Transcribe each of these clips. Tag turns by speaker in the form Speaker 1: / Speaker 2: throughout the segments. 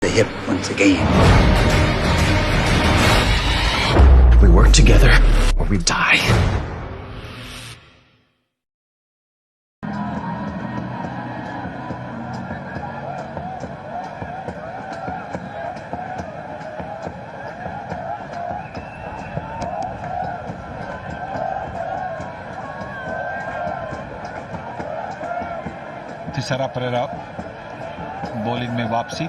Speaker 1: the hip once again. We work together or we die.
Speaker 2: तीसरा Perera bowling में वापसी।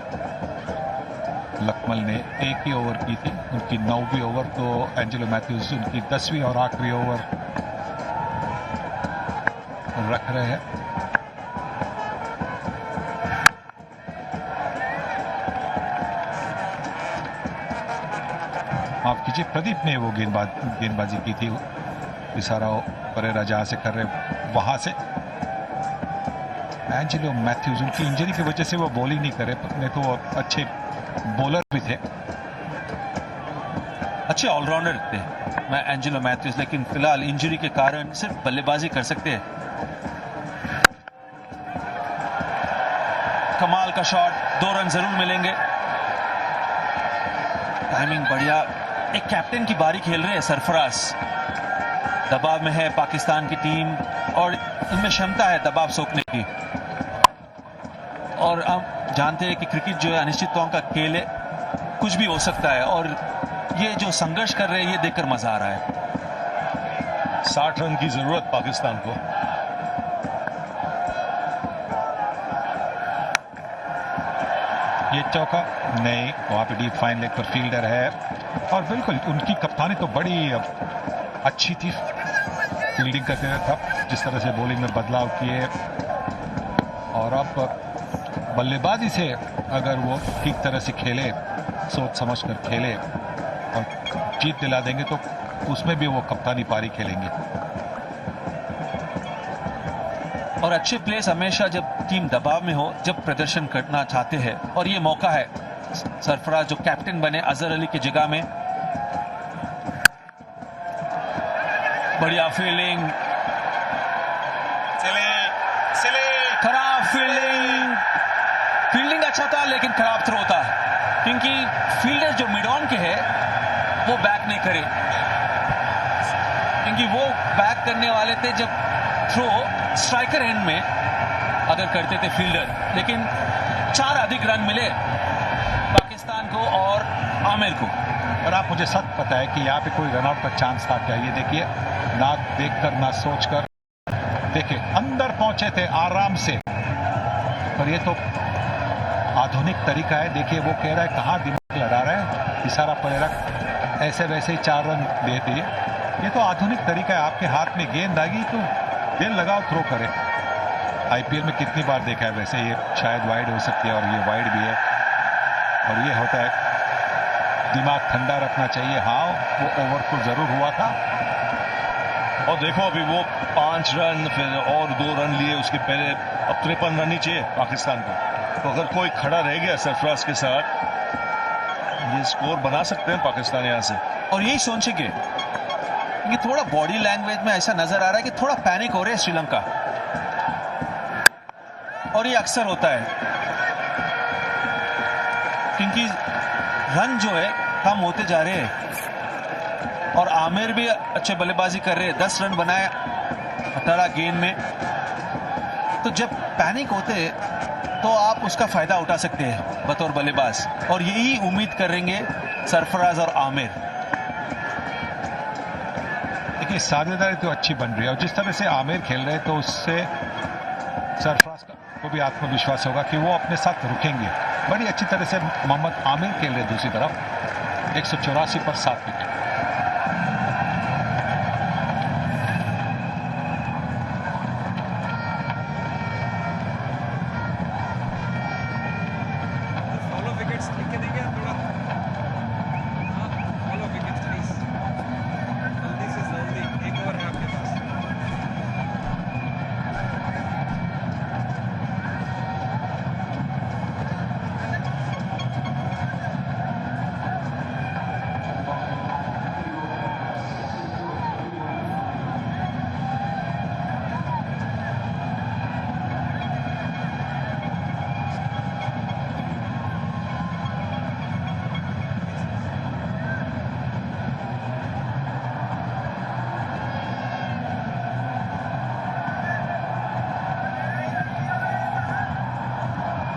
Speaker 2: लकमल ने एक ही ओवर की थी, उनकी 9वीं ओवर, तो एंजेलो मैथ्यूज उनकी 10वीं और आखिरी ओवर रख रहे हैं। माफ कीजिए, प्रदीप ने वो गेंदबाजी की थी। तीसरा परेरा जहां से कर रहे वहां से एंजेलो मैथ्यूज, उनकी इंजरी की वजह से वो बॉलिंग नहीं करे, नहीं तो वो अच्छे बॉलर भी थे,
Speaker 3: अच्छे ऑलराउंडर थे मैं एंजेलो मैथ्यूज, लेकिन फिलहाल इंजरी के कारण सिर्फ बल्लेबाजी कर सकते हैं। कमाल का शॉट, 2 रन जरूर मिलेंगे। टाइमिंग बढ़िया। एक कैप्टन की बारी खेल रहे हैं सरफराज। दबाव में है पाकिस्तान की टीम और इनमें क्षमता है दबाव सोखने की। और हम जानते हैं कि क्रिकेट जो है अनिश्चितताओं का खेल है, कुछ भी हो सकता है, और ये जो संघर्ष कर रहे हैं ये देखकर मजा आ रहा है।
Speaker 4: 60 रन की जरूरत पाकिस्तान को।
Speaker 2: ये चौका नहीं, वहां पे डीप फाइन लेग पर फील्डर है, और बिल्कुल उनकी कप्तानी तो बड़ी अच्छी थी फील्डिंग करते हुए। तब जिस तरह से बॉलिंग में बदलाव किए, और अब बल्लेबाजी से अगर वो ठीक तरह से खेले, सोच समझ कर खेले और जीत दिला देंगे, तो उसमें भी वो कप्तानी पारी खेलेंगे।
Speaker 3: और अच्छे प्लेयर्स हमेशा जब टीम दबाव में हो, जब प्रदर्शन करना चाहते हैं, और ये मौका है सरफराज जो कैप्टन बने अजहर अली की जगह में। बढ़िया फील्डिंग, खराब फील्डिंग अच्छा था लेकिन खराब थ्रो था, क्योंकि फील्डर जो मिड ऑन के है वो बैक नहीं करे, क्योंकि वो बैक करने वाले थे जब थ्रो स्ट्राइकर एंड में अगर करते थे फील्डर। लेकिन 4 अधिक रन मिले पाकिस्तान को और आमिर को।
Speaker 2: और आप मुझे सच पता है कि यहाँ पे कोई रनआउट का चांस था क्या? ये देखिए, ना देखकर ना सोचकर, देखिए अंदर पहुंचे थे आराम से, पर ये तो आधुनिक तरीका है। देखिए वो कह रहा है कहाँ दिमाग लड़ा रहा है, इशारा परेरा ऐसे वैसे ही 4 रन दे दिए। ये तो आधुनिक तरीका है, आपके हाथ में गेंद आ गई तो दिल लगाओ थ्रो करे। आईपीएल में कितनी बार देखा है वैसे, ये शायद वाइड हो सकती है और ये वाइड भी है, और ये होता है। दिमाग ठंडा रखना चाहिए। हाँ, वो ओवरफुल जरूर हुआ था,
Speaker 4: और देखो अभी वो 5 रन फिर और 2 रन लिए उसके पहले। अब 53 रन ही चाहिए पाकिस्तान को, तो अगर कोई खड़ा रह गया सरफराज के साथ, ये स्कोर बना सकते हैं पाकिस्तान यहां से।
Speaker 3: और यही सोचेंगे, क्योंकि थोड़ा बॉडी लैंग्वेज में ऐसा नजर आ रहा है कि थोड़ा पैनिक हो रहे हैं श्रीलंका, और ये अक्सर होता है क्योंकि रन जो है कम होते जा रहे हैं। और आमिर भी अच्छे बल्लेबाजी कर रहे हैं, 10 रन बनाए 18 गेंद में। तो जब पैनिक होते तो आप उसका फायदा उठा सकते हैं बतौर बल्लेबाज, और यही उम्मीद करेंगे सरफराज और आमिर।
Speaker 2: देखिए साझेदारी तो अच्छी बन रही है, और जिस तरह से आमिर खेल रहे हैं तो उससे सरफराज को भी आत्मविश्वास होगा कि वो अपने साथ रुकेंगे। बड़ी अच्छी तरह से मोहम्मद आमिर खेल रहे दूसरी तरफ, 184 पर 7 विकेट।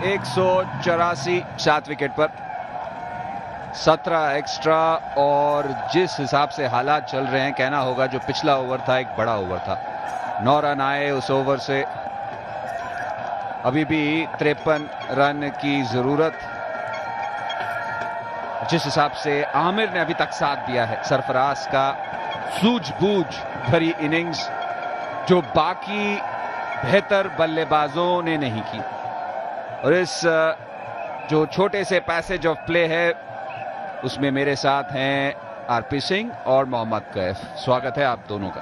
Speaker 5: 184 7 विकेट पर, 17 एक्स्ट्रा। और जिस हिसाब से हालात चल रहे हैं, कहना होगा जो पिछला ओवर था एक बड़ा ओवर था। 9 रन आए उस ओवर से, अभी भी 53 रन की जरूरत। जिस हिसाब से आमिर ने अभी तक साथ दिया है सरफराज का, सूझबूझ भरी इनिंग्स जो बाकी बेहतर बल्लेबाजों ने नहीं की। और इस जो छोटे से पैसेज ऑफ प्ले है उसमें मेरे साथ हैं आरपी सिंह और मोहम्मद कैफ। स्वागत है आप दोनों का।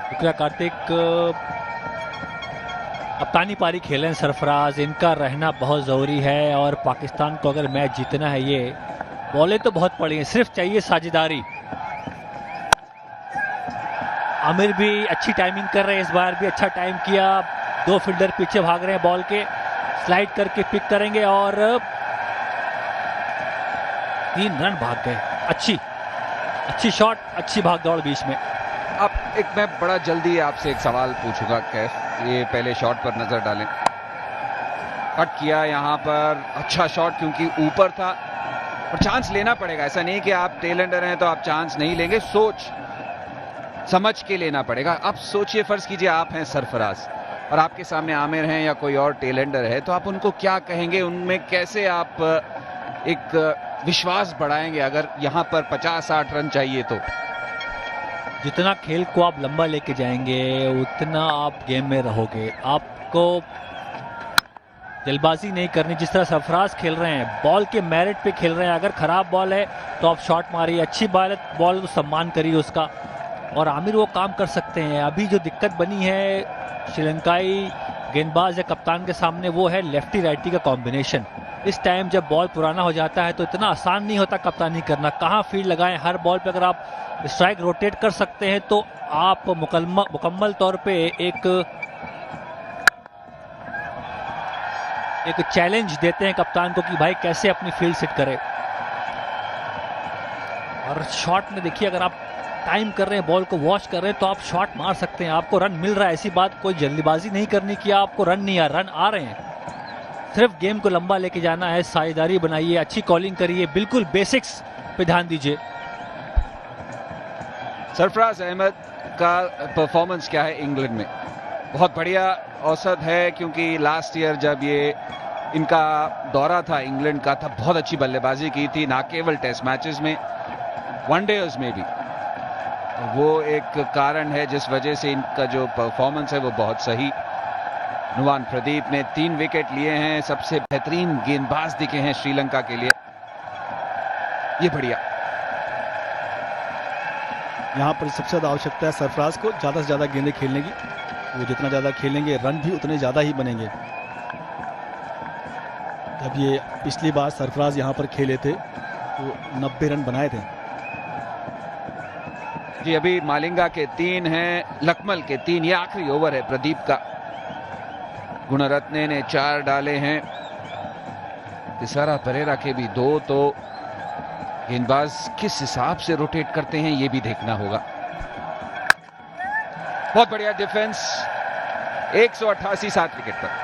Speaker 6: शुक्रिया कार्तिक। कप्तानी पारी खेलें सरफराज, इनका रहना बहुत ज़रूरी है। और पाकिस्तान को अगर मैच जीतना है, ये बॉलें तो बहुत पड़ी हैं, सिर्फ चाहिए साझेदारी। आमिर भी अच्छी टाइमिंग कर रहे हैं, इस बार भी अच्छा टाइम किया। 2 फील्डर पीछे भाग रहे हैं बॉल के, स्लाइड करके पिक करेंगे और 3 रन भाग गए। अच्छी शॉट, अच्छी भाग दौड़ बीच में।
Speaker 5: अब एक मैं बड़ा जल्दी आपसे एक सवाल पूछूंगा कैफ, ये पहले शॉट पर नजर डालें। कट किया यहां पर, अच्छा शॉट क्योंकि ऊपर था और चांस लेना पड़ेगा। ऐसा नहीं कि आप टेलेंडर हैं तो आप चांस नहीं लेंगे, सोच समझ के लेना पड़ेगा। अब सोचिए, फर्ज कीजिए आप हैं सरफराज और आपके सामने आमिर हैं या कोई और टेलेंडर है, तो आप उनको क्या कहेंगे? उनमें कैसे आप एक विश्वास बढ़ाएंगे अगर यहां पर 50-60 रन चाहिए? तो
Speaker 6: जितना खेल को आप लंबा लेके जाएंगे उतना आप गेम में रहोगे। आपको जल्दबाजी नहीं करनी। जिस तरह सरफराज खेल रहे हैं, बॉल के मेरिट पे खेल रहे हैं। अगर खराब बॉल है तो आप शॉट मारिए, अच्छी बॉल तो सम्मान करिए उसका। और आमिर वो काम कर सकते हैं। अभी जो दिक्कत बनी है श्रीलंकाई गेंदबाज या कप्तान के सामने, वो है लेफ्टी राइटी का कॉम्बिनेशन। इस टाइम जब बॉल पुराना हो जाता है तो इतना आसान नहीं होता कप्तानी करना। कहाँ फील्ड लगाएं, हर बॉल पे अगर आप स्ट्राइक रोटेट कर सकते हैं तो आप मुकम्मल तौर पे एक चैलेंज देते हैं कप्तान को कि भाई कैसे अपनी फील्ड सेट करे। और शॉट में देखिए, अगर आप टाइम कर रहे हैं, बॉल को वॉच कर रहे हैं, तो आप शॉट मार सकते हैं। आपको रन मिल रहा है, ऐसी बात कोई जल्दबाजी नहीं करनी कि आपको रन नहीं आ रन आ रहे हैं। सिर्फ गेम को लंबा लेके जाना है, साझेदारी बनाइए, अच्छी कॉलिंग करिए, बिल्कुल बेसिक्स पे ध्यान दीजिए।
Speaker 5: सरफराज अहमद का परफॉर्मेंस क्या है इंग्लैंड में? बहुत बढ़िया औसत है, क्योंकि लास्ट ईयर जब ये इनका दौरा था इंग्लैंड का, तब बहुत अच्छी बल्लेबाजी की थी, ना केवल टेस्ट मैचेस में, वनडेज में भी। वो एक कारण है जिस वजह से इनका जो परफॉर्मेंस है वो बहुत सही। नुवान प्रदीप ने 3 विकेट लिए हैं, सबसे बेहतरीन गेंदबाज दिखे हैं श्रीलंका के लिए। ये बढ़िया।
Speaker 7: यहां पर सबसे ज्यादा आवश्यकता है सरफराज को ज्यादा से ज्यादा गेंदें खेलने की। वो जितना ज्यादा खेलेंगे रन भी उतने ज्यादा ही बनेंगे। जब ये पिछली बार सरफराज यहां पर खेले थे तो 90 रन बनाए थे।
Speaker 5: जी, अभी मालिंगा के 3 हैं, लकमल के 3। ये आखिरी ओवर है प्रदीप का। गुणरत्ने ने 4 डाले हैं, तिसारा परेरा के भी 2। तो गेंदबाज किस हिसाब से रोटेट करते हैं ये भी देखना होगा। बहुत बढ़िया डिफेंस। 188 7 विकेट पर।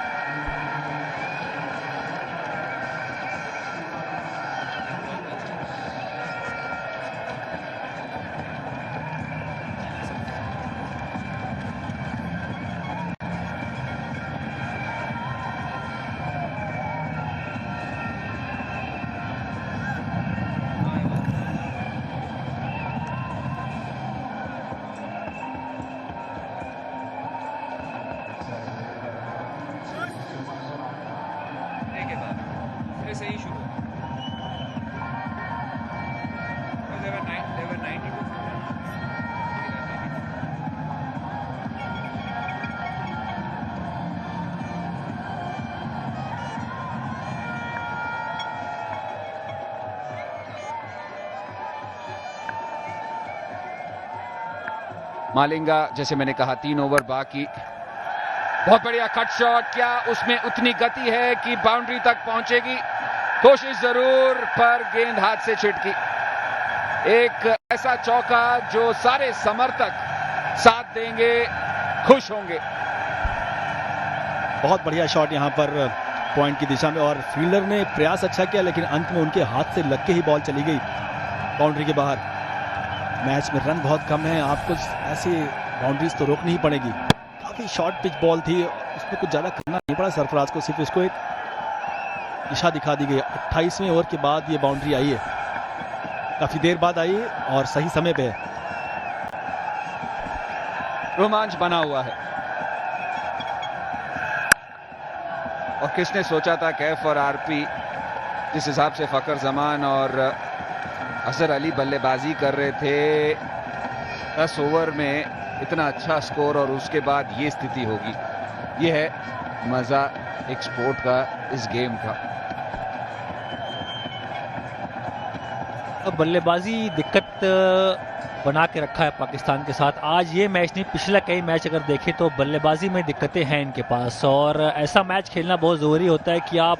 Speaker 5: मालिंगा, जैसे मैंने कहा, 3 ओवर बाकी। बहुत बढ़िया कट शॉट। क्या उसमें उतनी गति है कि बाउंड्री तक पहुंचेगी? कोशिश जरूर, पर गेंद हाथ से छिटकी। एक ऐसा चौका जो सारे समर्थक साथ देंगे, खुश होंगे।
Speaker 7: बहुत बढ़िया शॉट यहाँ पर पॉइंट की दिशा में, और फील्डर ने प्रयास अच्छा किया लेकिन अंत में उनके हाथ से लग के ही बॉल चली गई बाउंड्री के बाहर। मैच में रन बहुत कम है, आपको ऐसी बाउंड्रीज तो रोकनी ही पड़ेगी। काफी शॉर्ट पिच बॉल थी, उसमें कुछ ज्यादा करना नहीं पड़ा सरफराज को, सिर्फ इसको एक दिशा दिखा दी गई। 28वें ओवर के बाद ये बाउंड्री आई है, काफी देर बाद आई और सही समय पे है।
Speaker 5: रोमांच बना हुआ है और किसने सोचा था कैफ और आरपी जिस हिसाब से फखर, जमान और अजहर अली बल्लेबाजी कर रहे थे, 10 ओवर में इतना अच्छा स्कोर और उसके बाद ये स्थिति होगी। ये है मजा एक स्पोर्ट का, इस गेम का।
Speaker 6: अब बल्लेबाजी दिक्कत बना के रखा है पाकिस्तान के साथ। आज ये मैच नहीं, पिछला कई मैच अगर देखें तो बल्लेबाजी में दिक्कतें हैं इनके पास, और ऐसा मैच खेलना बहुत ज़रूरी होता है कि आप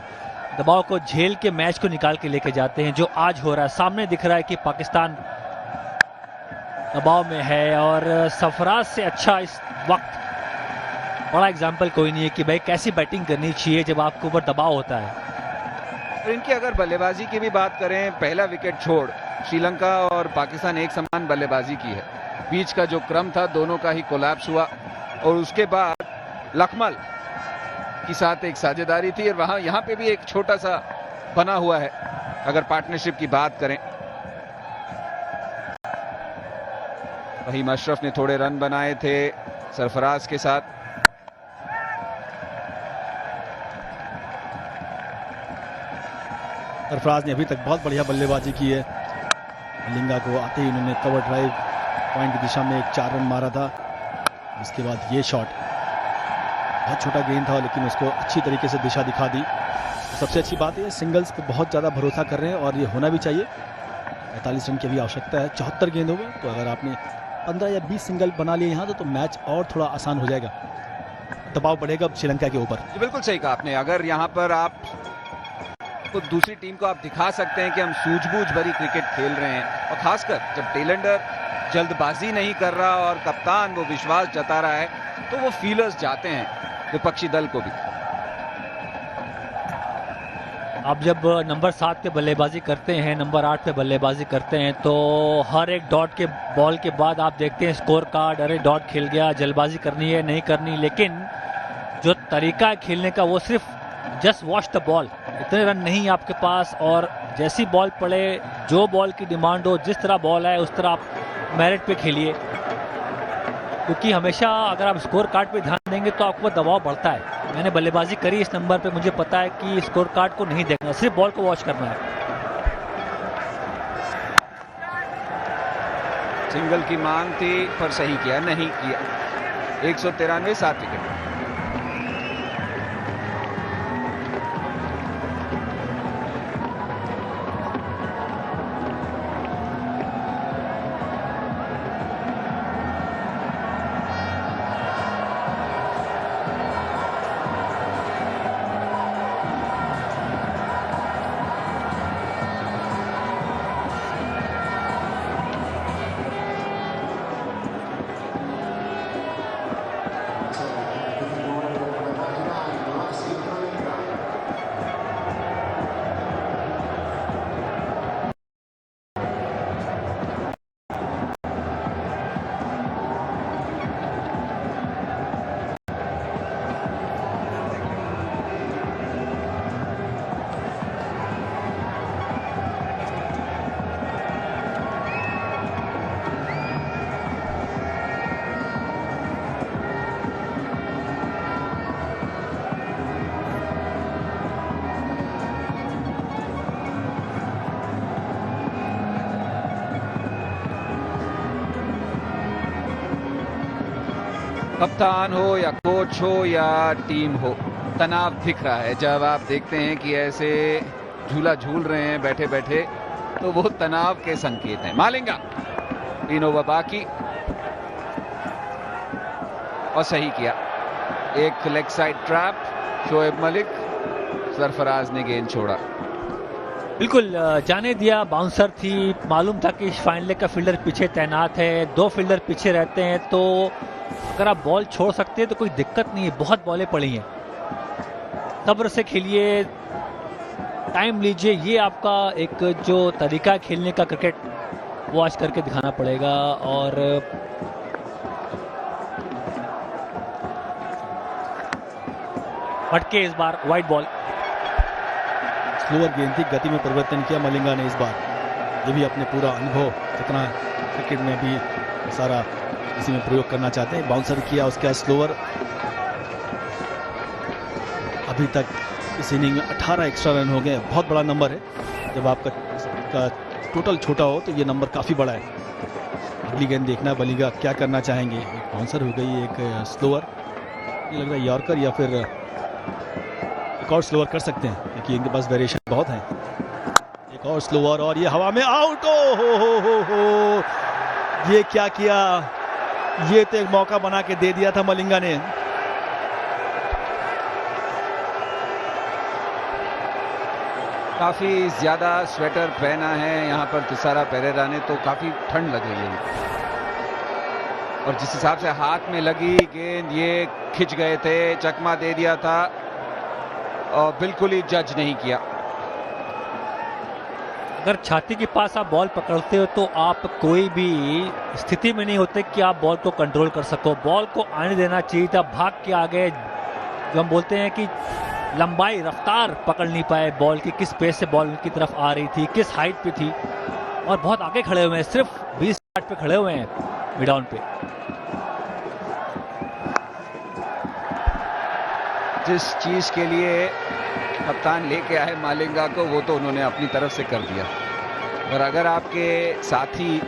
Speaker 6: दबाव को झेल के मैच को निकाल के लेके जाते हैं। जो आज हो रहा है, सामने दिख रहा है कि पाकिस्तान दबाव में है, और सरफराज से अच्छा इस वक्त बड़ा एग्जाम्पल कोई नहीं है कि भाई कैसी बैटिंग करनी चाहिए जब आपके ऊपर दबाव होता है।
Speaker 5: और इनकी अगर बल्लेबाजी की भी बात करें, पहला विकेट छोड़ श्रीलंका और पाकिस्तान एक समान बल्लेबाजी की है। बीच का जो क्रम था दोनों का ही कोलैप्स हुआ, और उसके बाद लखमल के साथ एक साझेदारी थी, और वहां यहां पे भी एक छोटा सा बना हुआ है अगर पार्टनरशिप की बात करें। फहीम अशरफ ने थोड़े रन बनाए थे सरफराज के साथ।
Speaker 7: सरफराज ने अभी तक बहुत बढ़िया बल्लेबाजी की है। लिंगा को आते ही उन्होंने कवर ड्राइव पॉइंट की दिशा में एक 4 रन मारा था। उसके बाद ये शॉट, बहुत छोटा गेंद था लेकिन उसको अच्छी तरीके से दिशा दिखा दी। सबसे अच्छी बात है सिंगल्स पे बहुत ज़्यादा भरोसा कर रहे हैं, और ये होना भी चाहिए। 45 रन की भी आवश्यकता है 74 गेंदों में, तो अगर आपने 15 या 20 सिंगल बना लिए यहाँ तो मैच और थोड़ा आसान हो जाएगा, दबाव बढ़ेगा श्रीलंका के ऊपर।
Speaker 5: बिल्कुल सही कहा आपने। अगर यहाँ पर आप तो दूसरी टीम को आप दिखा सकते हैं कि हम सूझबूझ भरी क्रिकेट खेल रहे हैं, और खासकर जब टेलेंडर जल्दबाजी नहीं कर रहा और कप्तान वो विश्वास जता रहा है, तो वो फीलर्स जाते हैं विपक्षी दल को भी।
Speaker 6: आप जब नंबर 7 पे बल्लेबाजी करते हैं, नंबर 8 पे बल्लेबाजी करते हैं, तो हर एक डॉट के बॉल के बाद आप देखते हैं स्कोर कार्ड, अरे डॉट खेल गया, जल्दबाजी करनी है नहीं करनी, लेकिन जो तरीका है खेलने का वो सिर्फ जस्ट वॉच द बॉल। इतने रन नहीं आपके पास, और जैसी बॉल पड़े, जो बॉल की डिमांड हो, जिस तरह बॉल है उस तरह आप मेरिट पे खेलिए, क्योंकि हमेशा अगर आप स्कोर कार्ड पे ध्यान देंगे तो आपको दबाव बढ़ता है। मैंने बल्लेबाजी करी इस नंबर पे, मुझे पता है कि स्कोर कार्ड को नहीं देखना, सिर्फ बॉल को वॉच करना है।
Speaker 5: सिंगल की मांग थी पर सही किया, नहीं किया। 193 7 विकेट। कप्तान हो या कोच हो या टीम हो, तनाव दिख रहा है। जब आप देखते हैं कि ऐसे झूला झूल रहे हैं बैठे बैठे, तो वो तनाव के संकेत हैं। मालेंगा 3 ओवर बाकी, और सही किया। एक leg side trap, Shoaib Malik, Sarfaraz ने गेंद छोड़ा।
Speaker 6: बिल्कुल जाने दिया, बाउंसर थी, मालूम था कि फाइन लेग का फील्डर पीछे तैनात है, 2 फील्डर पीछे रहते हैं, तो अगर आप बॉल छोड़ सकते हैं तो कोई दिक्कत नहीं है। बहुत बॉलें पड़ी हैं, सब्र से खेलिए, टाइम लीजिए। ये आपका एक जो तरीका है खेलने का क्रिकेट, वो आज करके दिखाना पड़ेगा। और भटके इस बार, वाइड बॉल।
Speaker 7: स्लोअर गेंद थी, गति में परिवर्तन किया मलिंगा ने इस बार। ये भी अपने पूरा अनुभव जितना क्रिकेट में भी सारा इसी में प्रयोग करना चाहते हैं। बाउंसर किया, उसके बाद स्लोअर। अभी तक इस इनिंग में 18 एक्स्ट्रा रन हो गए, बहुत बड़ा नंबर है। जब आपका टोटल छोटा हो तो ये नंबर काफ़ी बड़ा है। अगली गेंद देखना है मलिंगा क्या करना चाहेंगे। एक बाउंसर हो गई, एक स्लोअर। ये लग रहा है यॉर्कर या फिर एक और स्लोअर कर सकते हैं क्योंकि इनके पास वेरिएशन बहुत है। एक और स्लोअर और ये हवा में आउट। हो ये क्या किया, ये तो एक मौका बना के दे दिया था मलिंगा ने।
Speaker 5: काफी ज्यादा स्वेटर पहना है यहाँ पर तिसारा पेरेरा ने, तो काफी ठंड लग रही है। और जिस हिसाब से हाथ में लगी गेंद, ये खिंच गए थे, चकमा दे दिया था और बिल्कुल ही जज नहीं किया।
Speaker 6: अगर छाती के पास आप बॉल पकड़ते हो तो आप कोई भी स्थिति में नहीं होते कि आप बॉल को कंट्रोल कर सको। बॉल को आने देना चाहिए था, भाग के आगे। जो हम बोलते हैं कि लंबाई, रफ्तार पकड़ नहीं पाए बॉल की, किस पेस से बॉल उनकी तरफ आ रही थी, किस हाइट पे थी। और बहुत आगे खड़े हुए हैं, सिर्फ 20 यार्ड पे खड़े हुए हैं मिडाउन पे।
Speaker 5: जिस चीज के लिए कप्तान लेके आए मालिंगा को, वो तो उन्होंने अपनी तरफ से कर दिया। और अगर आपके साथी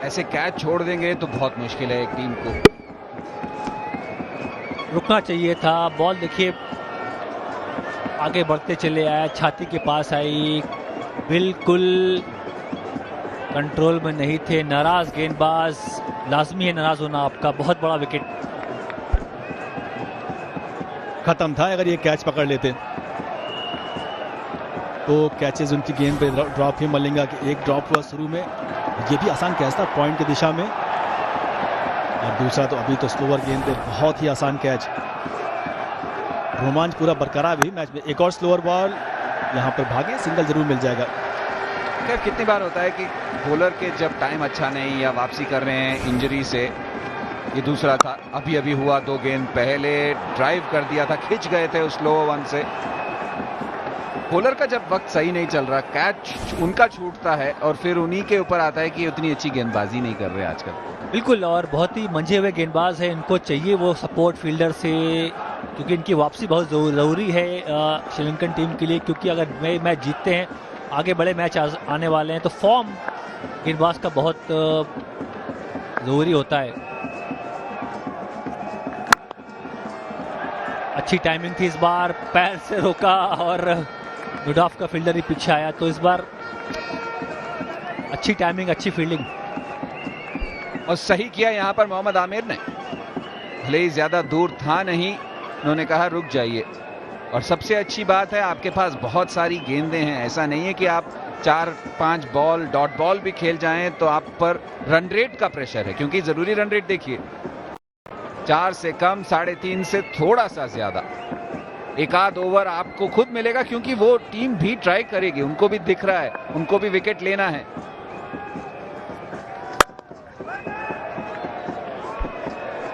Speaker 5: ऐसे कैच छोड़ देंगे तो बहुत मुश्किल है एक टीम को।
Speaker 6: रुकना चाहिए था। बॉल देखिए आगे बढ़ते चले आया, छाती के पास आई, बिल्कुल कंट्रोल में नहीं थे। नाराज गेंदबाज, लाजमी है नाराज होना आपका। बहुत बड़ा विकेट
Speaker 7: खत्म था। अगर ये कैच पकड़ लेते तो कैचेस उनकी गेंद पे ड्रॉप है। मलिंगा के एक ड्रॉप हुआ शुरू में, ये भी आसान कैच था पॉइंट की दिशा में। और दूसरा तो अभी तो स्लोअर गेंद पे बहुत ही आसान कैच। रोमांच पूरा बरकरार भी मैच में। एक और स्लोअर बॉल, यहाँ पर भागे, सिंगल जरूर मिल जाएगा।
Speaker 5: कितनी बार होता है कि बॉलर के जब टाइम अच्छा नहीं या वापसी कर रहे हैं इंजरी से। ये दूसरा था, अभी अभी हुआ। 2 गेंद पहले ड्राइव कर दिया था, खिंच गए थे उस लो वन से। बॉलर का जब वक्त सही नहीं चल रहा, कैच उनका छूटता है और फिर उन्हीं के ऊपर आता है कि उतनी अच्छी गेंदबाजी नहीं कर रहे आजकल।
Speaker 6: बिल्कुल, और बहुत ही मंझे हुए गेंदबाज है। इनको चाहिए वो सपोर्ट फील्डर से, क्योंकि इनकी वापसी बहुत ज़रूरी है श्रीलंकन टीम के लिए। क्योंकि अगर वे मैच जीतते हैं, आगे बड़े मैच आने वाले हैं, तो फॉर्म गेंदबाज का बहुत ज़रूरी होता है। अच्छी टाइमिंग थी इस बार, पैर से रोका और मिड ऑफ का फील्डर ही पीछे आया। तो इस बार अच्छी टाइमिंग, अच्छी फील्डिंग
Speaker 5: और सही किया यहाँ पर मोहम्मद आमिर ने। भले ही ज्यादा दूर था नहीं, उन्होंने कहा रुक जाइए। और सबसे अच्छी बात है आपके पास बहुत सारी गेंदें हैं। ऐसा नहीं है कि आप 4-5 बॉल डॉट बॉल भी खेल जाएं तो आप पर रन रेट का प्रेशर है। क्योंकि जरूरी रन रेट देखिए, 4 से कम, 3.5 से थोड़ा सा ज्यादा। एक आध ओवर आपको खुद मिलेगा क्योंकि वो टीम भी ट्राई करेगी, उनको भी दिख रहा है, उनको भी विकेट लेना है।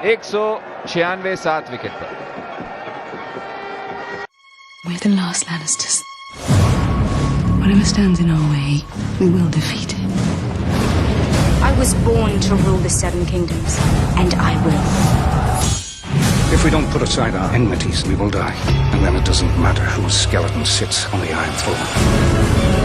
Speaker 5: एक 196 विकेट पर।
Speaker 8: We're the last Lannisters. Whatever stands in our way, we will defeat it.
Speaker 9: I was born to rule the Seven Kingdoms, and I will.
Speaker 1: If we don't put aside our enmities, we will die. And then it doesn't matter whose skeleton sits on the Iron Throne.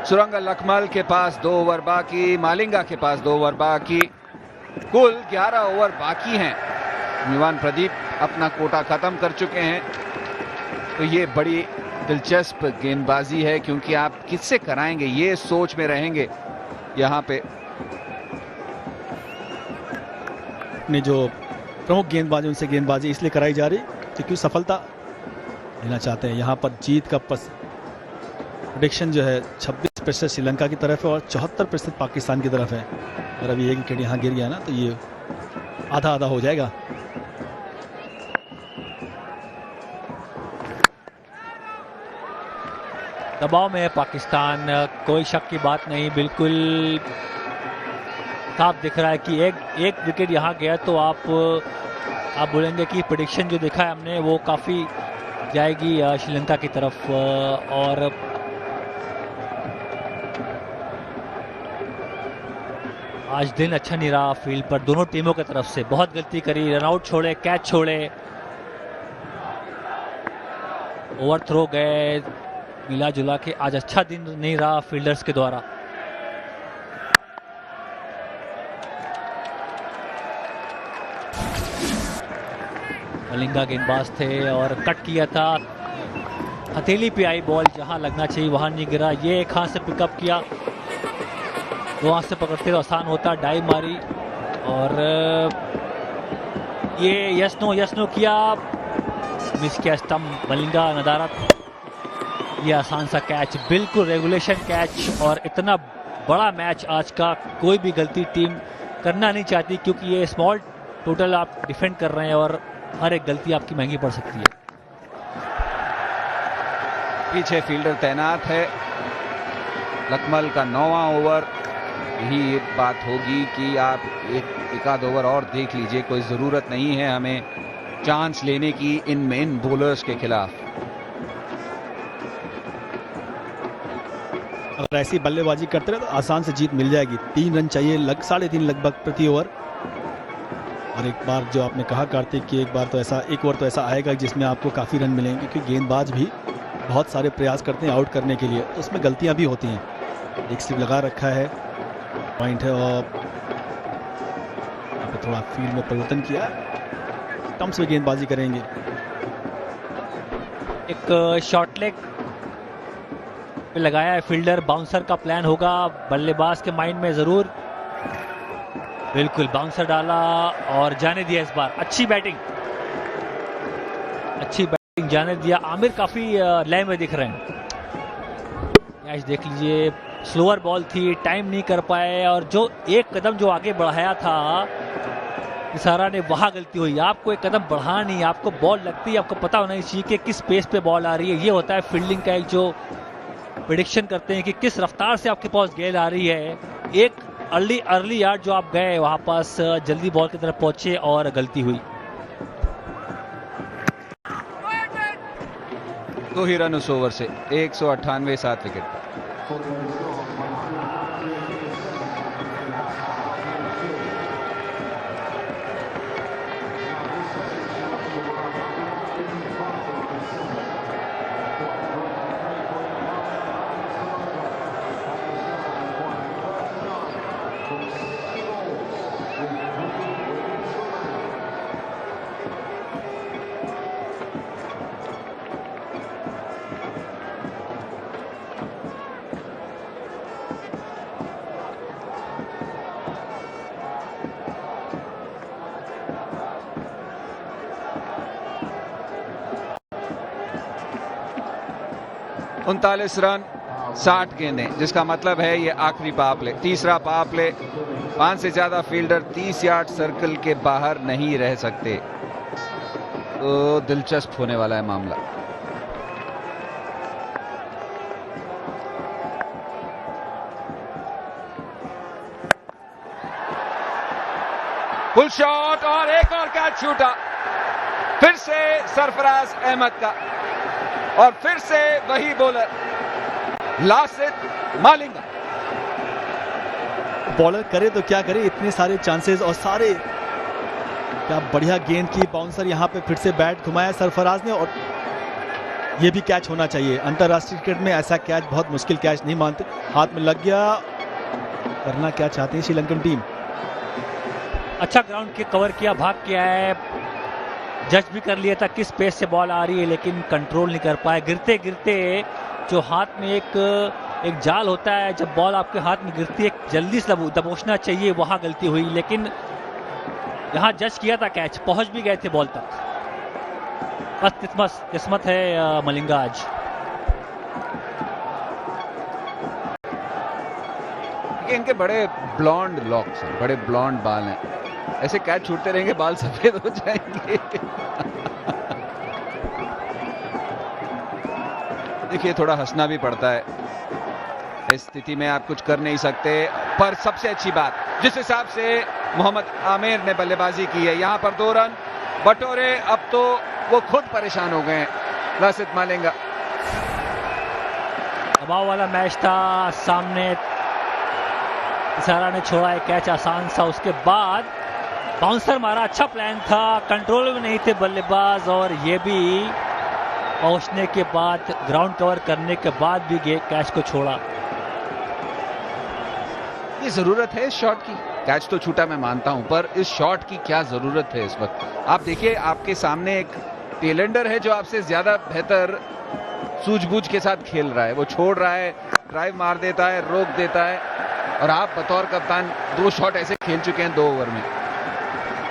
Speaker 5: Suranga लखमल के पास 2 over बाकी, मालिंगा के पास 2 over बाकी, कुल 11 over बाकी हैं। युवान प्रदीप अपना कोटा खत्म कर चुके हैं। तो ये बड़ी दिलचस्प गेंदबाजी है, क्योंकि आप किससे कराएंगे ये सोच में रहेंगे यहां पे।
Speaker 7: अपने जो प्रमुख गेंदबाज उनसे गेंदबाजी इसलिए कराई जा रही क्योंकि सफलता लेना चाहते हैं। यहाँ पर जीत का प्रेडिक्शन जो है 26% श्रीलंका की तरफ है और 74% पाकिस्तान की तरफ है। और अभी एक विकेट यहाँ गिर गया ना, तो ये आधा आधा हो जाएगा।
Speaker 6: दबाव में है पाकिस्तान, कोई शक की बात नहीं, बिल्कुल साफ दिख रहा है कि एक विकेट यहाँ गया तो आप बोलेंगे कि प्रेडिक्शन जो देखा है हमने वो काफ़ी जाएगी श्रीलंका की तरफ। और आज दिन अच्छा नहीं रहा फील्ड पर दोनों टीमों की तरफ से, बहुत गलती करी, रनआउट छोड़े, कैच छोड़े, ओवर थ्रो गए, मिला जुला के आज अच्छा दिन नहीं रहा फील्डर्स के द्वारा। मलिंगा गेंदबाज थे और कट किया था, हथेली पे आई बॉल, जहां लगना चाहिए वहां नहीं गिरा। ये एक हाथ से पिकअप किया, दो हाथ से पकड़ते तो आसान होता, डाई मारी और ये यस नो किया, मिस किया स्टंप, मलिंगा नदारत। ये आसान सा कैच, बिल्कुल रेगुलेशन कैच। और इतना बड़ा मैच आज का कोई भी गलती टीम करना नहीं चाहती, क्योंकि ये स्मॉल टोटल आप डिफेंड कर रहे हैं और हर एक गलती आपकी महंगी पड़ सकती है।
Speaker 5: पीछे फील्डर तैनात है, लकमल का 9वां ओवर। यही बात होगी कि आप एक आध ओवर और देख लीजिए, कोई जरूरत नहीं है हमें चांस लेने की इन मेन बॉलर्स के खिलाफ।
Speaker 7: अगर ऐसी बल्लेबाजी करते रहे तो आसान से जीत मिल जाएगी। 3 रन चाहिए, 3.5 लगभग प्रति ओवर। और एक बार जो आपने कहा कार्तिक कि एक ओवर तो ऐसा आएगा जिसमें आपको काफ़ी रन मिलेंगे, क्योंकि गेंदबाज भी बहुत सारे प्रयास करते हैं आउट करने के लिए, तो उसमें गलतियां भी होती हैं। एक स्लिप लगा रखा है, पॉइंट है, और यहाँ पे थोड़ा फील्ड में परिवर्तन किया, स्टंप्स में गेंदबाजी करेंगे।
Speaker 6: एक शॉर्ट लेग पे लगाया है फील्डर, बाउंसर का प्लान होगा बल्लेबाज के माइंड में जरूर। बिल्कुल बाउंसर डाला और जाने दिया, इस बार अच्छी बैटिंग जाने दिया। आमिर काफी लय में दिख रहे हैं। मैच देख लीजिए, स्लोअर बॉल थी, टाइम नहीं कर पाए, और जो एक कदम जो आगे बढ़ाया था इशारा ने, वहां गलती हुई। आपको एक कदम बढ़ाना नहीं, आपको बॉल लगती है, आपको पता होना चाहिए कि किस पेस पे बॉल आ रही है। ये होता है फील्डिंग का एक जो प्रेडिक्शन करते हैं कि किस रफ्तार से आपके पास गेंद आ रही है। एक अर्ली यार्ड जो आप गए वहां पास जल्दी बॉल की तरफ पहुंचे और गलती हुई।
Speaker 5: 2 ही रन उस ओवर से, 198 7 विकेट। उनतालीस रन 60 गेंदें, जिसका मतलब है ये आखिरी पावर प्ले, तीसरा पावर प्ले। 5 से ज्यादा फील्डर 30 यार्ड सर्कल के बाहर नहीं रह सकते, तो दिलचस्प होने वाला है मामला। फुल शॉट और एक और कैच छूटा, फिर से सरफराज अहमद का, और फिर से वही बॉलर लासित मालिंगा।
Speaker 7: बॉलर करे तो क्या करे, इतने सारे चांसेस और सारे, क्या बढ़िया गेंद की, बाउंसर यहाँ पे फिर से बैट घुमाया सरफराज ने, और ये भी कैच होना चाहिए। अंतरराष्ट्रीय क्रिकेट में ऐसा कैच बहुत मुश्किल कैच नहीं मानते, हाथ में लग गया। करना क्या चाहते हैं श्रीलंकन टीम?
Speaker 6: अच्छा ग्राउंड के कवर किया, भाग किया है, जज भी कर लिया था किस पेस से बॉल आ रही है, लेकिन कंट्रोल नहीं कर पाए। गिरते गिरते जो हाथ में एक जाल होता है, जब बॉल आपके हाथ में गिरती है जल्दी से दबोचना चाहिए, वहां गलती हुई। लेकिन यहां जज किया था कैच, पहुंच भी गए थे बॉल तक। बस किस्मत है मलिंगा आज।
Speaker 5: इनके बड़े ब्लॉन्ड लॉक्स हैं, बड़े ब्लॉन्ड बाल हैं, ऐसे कैच छूटते रहेंगे बाल सफेद हो जाएंगे। देखिए थोड़ा हंसना भी पड़ता है, इस स्थिति में आप कुछ कर नहीं सकते। पर सबसे अच्छी बात जिस हिसाब से मोहम्मद आमिर ने बल्लेबाजी की है, यहां पर 2 रन बटोरे, अब तो वो खुद परेशान हो गए हैं लासित मालिंगा।
Speaker 6: दबाव वाला मैच था, सामने इशारा ने छोड़ा एक कैच आसान सा, उसके बाद बाउंसर मारा, अच्छा प्लान था, कंट्रोल में नहीं थे बल्लेबाज, और ये भी पहुंचने के बाद ग्राउंड कवर करने के बाद भी कैच को छोड़ा।
Speaker 5: ये जरूरत है इस शॉट की, कैच तो छूटा मैं मानता हूं, पर इस शॉट की क्या जरूरत है इस वक्त? आप देखिए आपके सामने एक टेलेंडर है जो आपसे ज्यादा बेहतर सूझबूझ के साथ खेल रहा है, वो छोड़ रहा है, ड्राइव मार देता है, रोक देता है, और आप बतौर कप्तान 2 शॉट ऐसे खेल चुके हैं 2 ओवर में।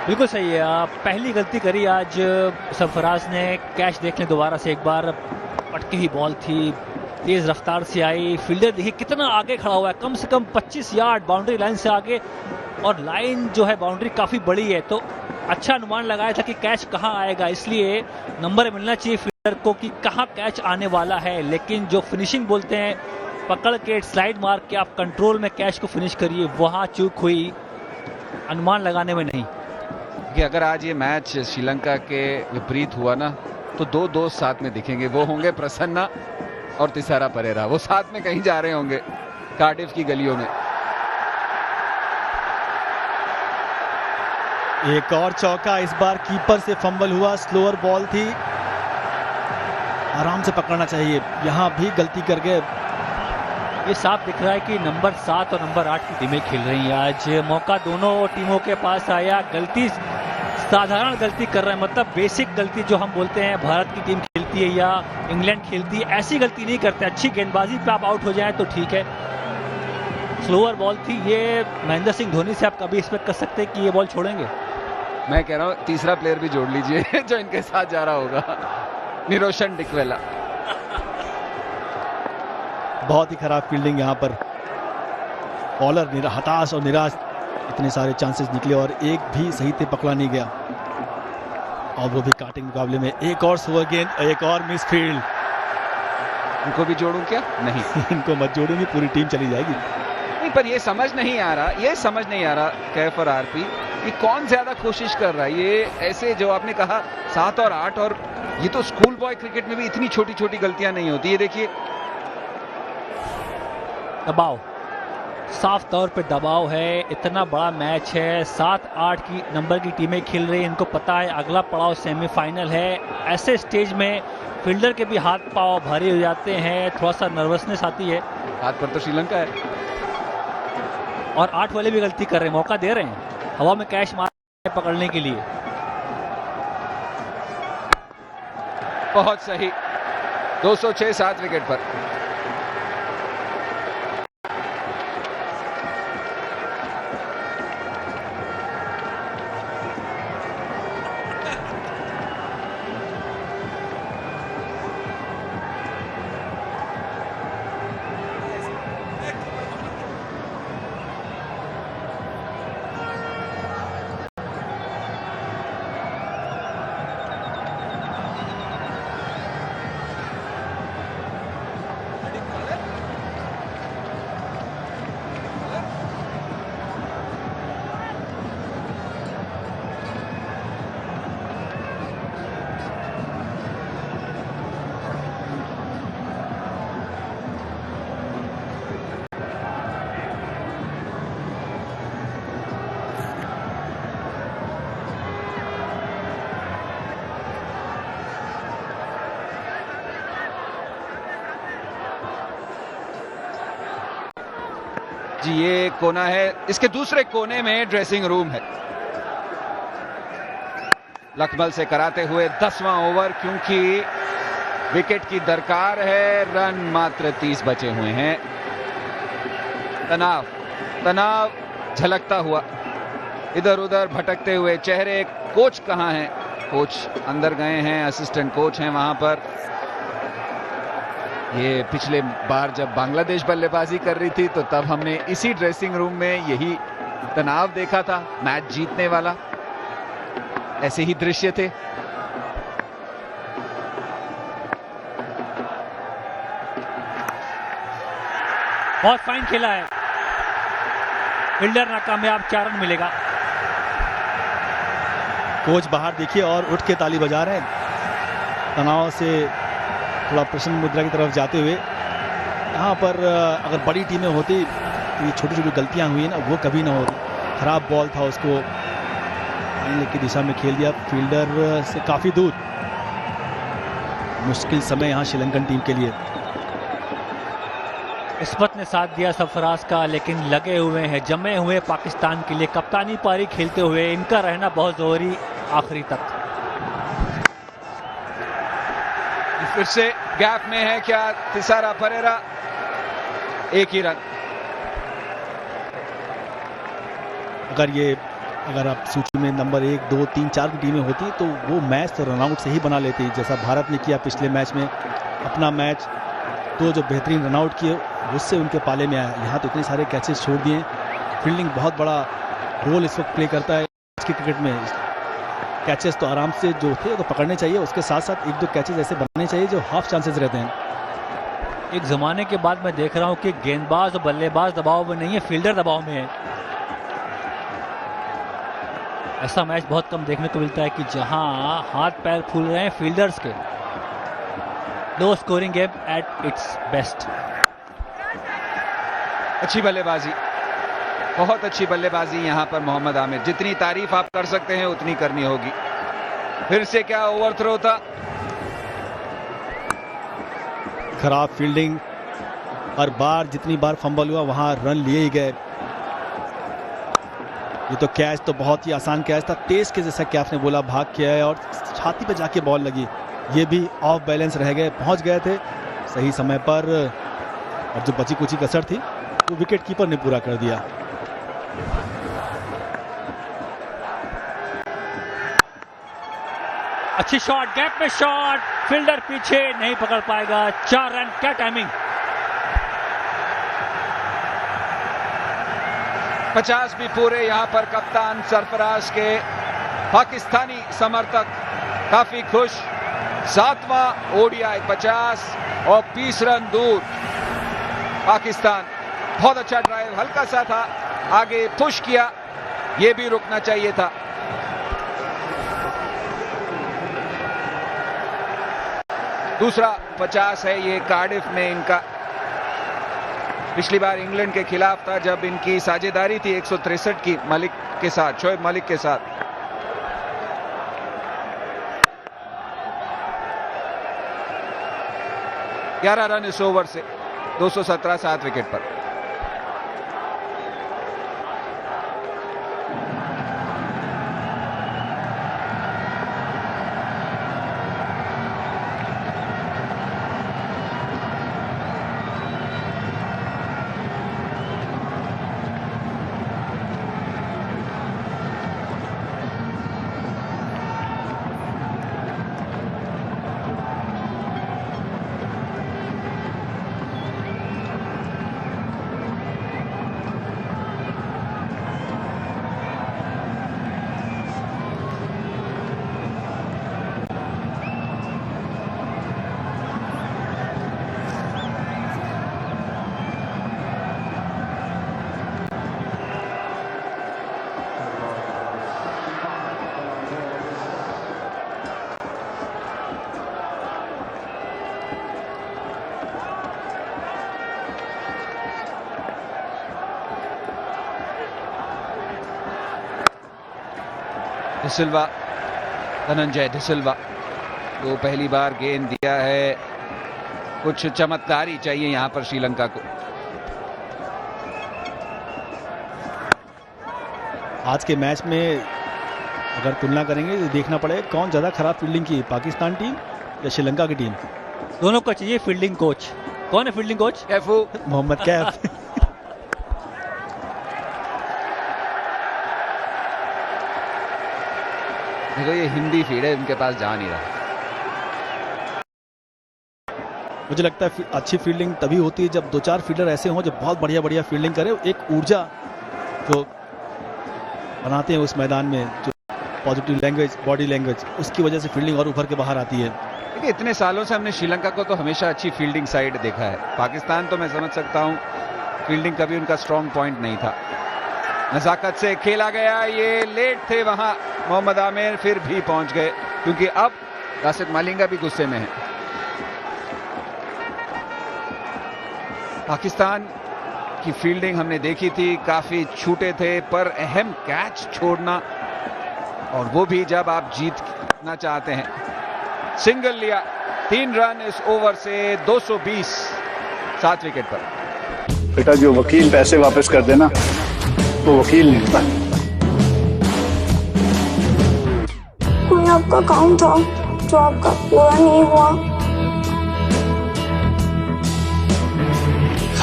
Speaker 6: बिल्कुल सही है, पहली गलती करी आज सरफराज ने। कैच देख लें दोबारा से एक बार, पटकी ही बॉल थी, तेज रफ्तार से आई, फील्डर देखिए कितना आगे खड़ा हुआ है, कम से कम 25 यार्ड बाउंड्री लाइन से आगे, और लाइन जो है बाउंड्री काफी बड़ी है, तो अच्छा अनुमान लगाया था कि कैच कहां आएगा, इसलिए नंबर मिलना चाहिए फील्डर को कि कहां कैच आने वाला है। लेकिन जो फिनिशिंग बोलते हैं, पकड़ के स्लाइड मार के आप कंट्रोल में कैच को फिनिश करिए, वहां चूक हुई, अनुमान लगाने में नहीं।
Speaker 5: कि अगर आज ये मैच श्रीलंका के विपरीत हुआ ना, तो 2 दोस्त साथ में दिखेंगे, वो होंगे प्रसन्ना और तिसारा परेरा, वो साथ में कहीं जा रहे होंगे कार्डिफ की गलियों में।
Speaker 7: एक और चौका, इस बार कीपर से फंबल हुआ, स्लोअर बॉल थी, आराम से पकड़ना चाहिए, यहां भी गलती कर गए।
Speaker 6: ये साफ दिख रहा है कि नंबर 7 और नंबर 8 की टीमें खेल रही हैं आज। मौका दोनों टीमों के पास आया, गलती साधारण गलती कर रहे हैं, मतलब बेसिक गलती जो हम बोलते हैं भारत की टीम खेलती है या इंग्लैंड खेलती है, ऐसी गलती नहीं करते। अच्छी गेंदबाजी पे आप आउट हो जाएं तो ठीक है, स्लोअर बॉल थी, ये महेंद्र सिंह धोनी से आप कभी एक्सपेक्ट कर सकते हैं कि ये बॉल छोड़ेंगे?
Speaker 5: मैं कह रहा हूं तीसरा प्लेयर भी जोड़ लीजिए जो इनके साथ जा रहा होगा, निरोशन डिकवेला।
Speaker 7: बहुत ही खराब फील्डिंग यहां पर, बॉलर हताश और निराश, इतने सारे चांसेस निकले और एक भी सही से पकड़ा नहीं गया, और वो भी काटिंग मुकाबले में। एक और स्लोअर गेंद, एक और मिस फील्ड।
Speaker 5: इनको भी जोड़ूं क्या? नहीं
Speaker 7: इनको मत जोड़ूंगी, पूरी टीम चली जाएगी।
Speaker 5: नहीं, पर ये समझ नहीं आ रहा कैफ और आरपी कि कौन ज्यादा कोशिश कर रहा है। ये ऐसे जो आपने कहा 7 और 8, और ये तो स्कूल बॉय क्रिकेट में भी इतनी छोटी छोटी गलतियां नहीं होती। ये देखिए
Speaker 6: दबाव, साफ तौर पे दबाव है, इतना बड़ा मैच है, 7-8 की नंबर की टीमें खेल रही हैं, इनको पता है अगला पड़ाव सेमीफाइनल है। ऐसे स्टेज में फील्डर के भी हाथ पांव भारी हो जाते हैं, थोड़ा सा नर्वसनेस आती है।
Speaker 5: हाथ पर तो श्रीलंका है,
Speaker 6: और 8 वाले भी गलती कर रहे हैं, मौका दे रहे हैं, हवा में कैच मार पकड़ने के लिए।
Speaker 5: बहुत सही, 206 7 विकेट पर। जी ये कोना है, इसके दूसरे कोने में ड्रेसिंग रूम है। लखमल से कराते हुए 10वां ओवर, क्योंकि विकेट की दरकार है। रन मात्र 30 बचे हुए हैं। तनाव झलकता हुआ, इधर उधर भटकते हुए चेहरे। कोच कहां हैं? कोच अंदर गए हैं, असिस्टेंट कोच हैं वहां पर। ये पिछले बार जब बांग्लादेश बल्लेबाजी कर रही थी तो तब हमने इसी ड्रेसिंग रूम में यही तनाव देखा था, मैच जीतने वाला। ऐसे ही दृश्य थे।
Speaker 6: बहुत फाइन खेला है, फील्डर नाकामयाब, 4 रन मिलेगा।
Speaker 7: कोच बाहर देखिए और उठ के ताली बजा रहे हैं, तनाव से थोड़ा प्रश्न मुद्रा की तरफ जाते हुए। यहाँ पर अगर बड़ी टीमें होती तो ये छोटी छोटी गलतियां हुई ना, वो कभी ना होती। खराब बॉल था, उसको लेग की दिशा में खेल दिया, फील्डर से काफी दूर। मुश्किल समय यहाँ श्रीलंकन टीम के लिए।
Speaker 6: किस्मत ने साथ दिया सरफराज का, लेकिन लगे हुए हैं, जमे हुए पाकिस्तान के लिए कप्तानी पारी खेलते हुए। इनका रहना बहुत जरूरी आखिरी तक।
Speaker 5: फिर से गैप में है क्या तिसारा परेरा? एक ही रन।
Speaker 7: अगर आप सूची में नंबर 1, 2, 3, 4 की टीमें होती तो वो मैच तो रनआउट से ही बना लेती, जैसा भारत ने किया पिछले मैच में। अपना मैच तो जो बेहतरीन रनआउट किए उससे उनके पाले में आया। यहाँ तो इतने सारे कैचेस छोड़ दिए। फील्डिंग बहुत बड़ा रोल इस वक्त प्ले करता है आज के क्रिकेट में। कैचेस तो आराम से जो थे तो पकड़ने चाहिए, उसके साथ साथ 1-2 कैचेस ऐसे बनाने चाहिए जो हाफ चांसेस रहते हैं।
Speaker 6: एक जमाने के बाद मैं देख रहा हूं कि गेंदबाज और बल्लेबाज दबाव में नहीं है, फील्डर दबाव में है। ऐसा मैच बहुत कम देखने को मिलता है कि जहां हाथ पैर फूल रहे हैं फील्डर्स के। Low scoring game at its best.
Speaker 5: अच्छी बल्लेबाजी, बहुत अच्छी बल्लेबाजी यहां पर मोहम्मद आमिर। जितनी तारीफ आप कर सकते हैं उतनी करनी होगी। फिर से क्या ओवरथ्रो था।
Speaker 7: खराब फील्डिंग, हर बार जितनी बार फंबल हुआ वहां रन लिए ही गए। ये तो कैच तो बहुत ही आसान कैच था, तेज के जैसा कि आपने बोला, भाग किया है और छाती पे जाके बॉल लगी। ये भी ऑफ बैलेंस रह गए, पहुंच गए थे सही समय पर और जो बची कुची कसर थी वो विकेट कीपर ने पूरा कर दिया।
Speaker 6: अच्छी शॉट, गैप में शॉट, फील्डर पीछे नहीं पकड़ पाएगा। 4 रन, क्या टाइमिंग।
Speaker 5: 50 भी पूरे यहां पर कप्तान सरफराज के। पाकिस्तानी समर्थक काफी खुश। 7वां ओडीआई 50 और 20 रन दूर पाकिस्तान। बहुत अच्छा ड्राइव, हल्का सा था, आगे पुश किया, यह भी रुकना चाहिए था। दूसरा 50 है ये कार्डिफ में इनका। पिछली बार इंग्लैंड के खिलाफ था जब इनकी साझेदारी थी 163 की मलिक के साथ, शोएब मलिक के साथ। ग्यारह रन इस ओवर से, 217 7 विकेट पर। डिसिल्वा, धनंजय डिसिल्वा तो पहली बार गेंद दिया है। कुछ चमत्कारी चाहिए यहां पर श्रीलंका को।
Speaker 7: आज के मैच में अगर तुलना करेंगे तो देखना पड़ेगा कौन ज़्यादा खराब फील्डिंग की, पाकिस्तान टीम या श्रीलंका की टीम।
Speaker 6: दोनों को चाहिए फील्डिंग कोच। कौन है फील्डिंग कोच?
Speaker 5: कैफू,
Speaker 7: मोहम्मद कैफ।
Speaker 5: देखो ये हिंदी फील्ड है, इनके पास जा नहीं रहा।
Speaker 7: मुझे लगता है अच्छी फील्डिंग तभी होती है जब 2-4 फील्डर ऐसे हों जो बहुत बढ़िया बढ़िया फील्डिंग करे, एक ऊर्जा जो बनाते हैं उस मैदान में, जो पॉजिटिव लैंग्वेज, बॉडी लैंग्वेज, उसकी वजह से फील्डिंग और उभर के बाहर आती है।
Speaker 5: देखिए इतने सालों से हमने श्रीलंका को तो हमेशा अच्छी फील्डिंग साइड देखा है। पाकिस्तान तो मैं समझ सकता हूं फील्डिंग कभी उनका स्ट्रॉन्ग पॉइंट नहीं था। नजाकत से खेला गया, ये लेट थे वहां मोहम्मद आमिर, फिर भी पहुंच गए क्योंकि अब राशिद मलिंगा भी गुस्से में है। पाकिस्तान की फील्डिंग हमने देखी थी, काफी छूटे थे, पर अहम कैच छोड़ना, और वो भी जब आप जीतना चाहते हैं। सिंगल लिया, 3 रन इस ओवर से, 220 7 विकेट पर।
Speaker 10: बेटा जो वकील पैसे वापस कर देना वो वकील नहीं होता।
Speaker 11: कोई आपका काम था जो आपका पूरा नहीं हुआ।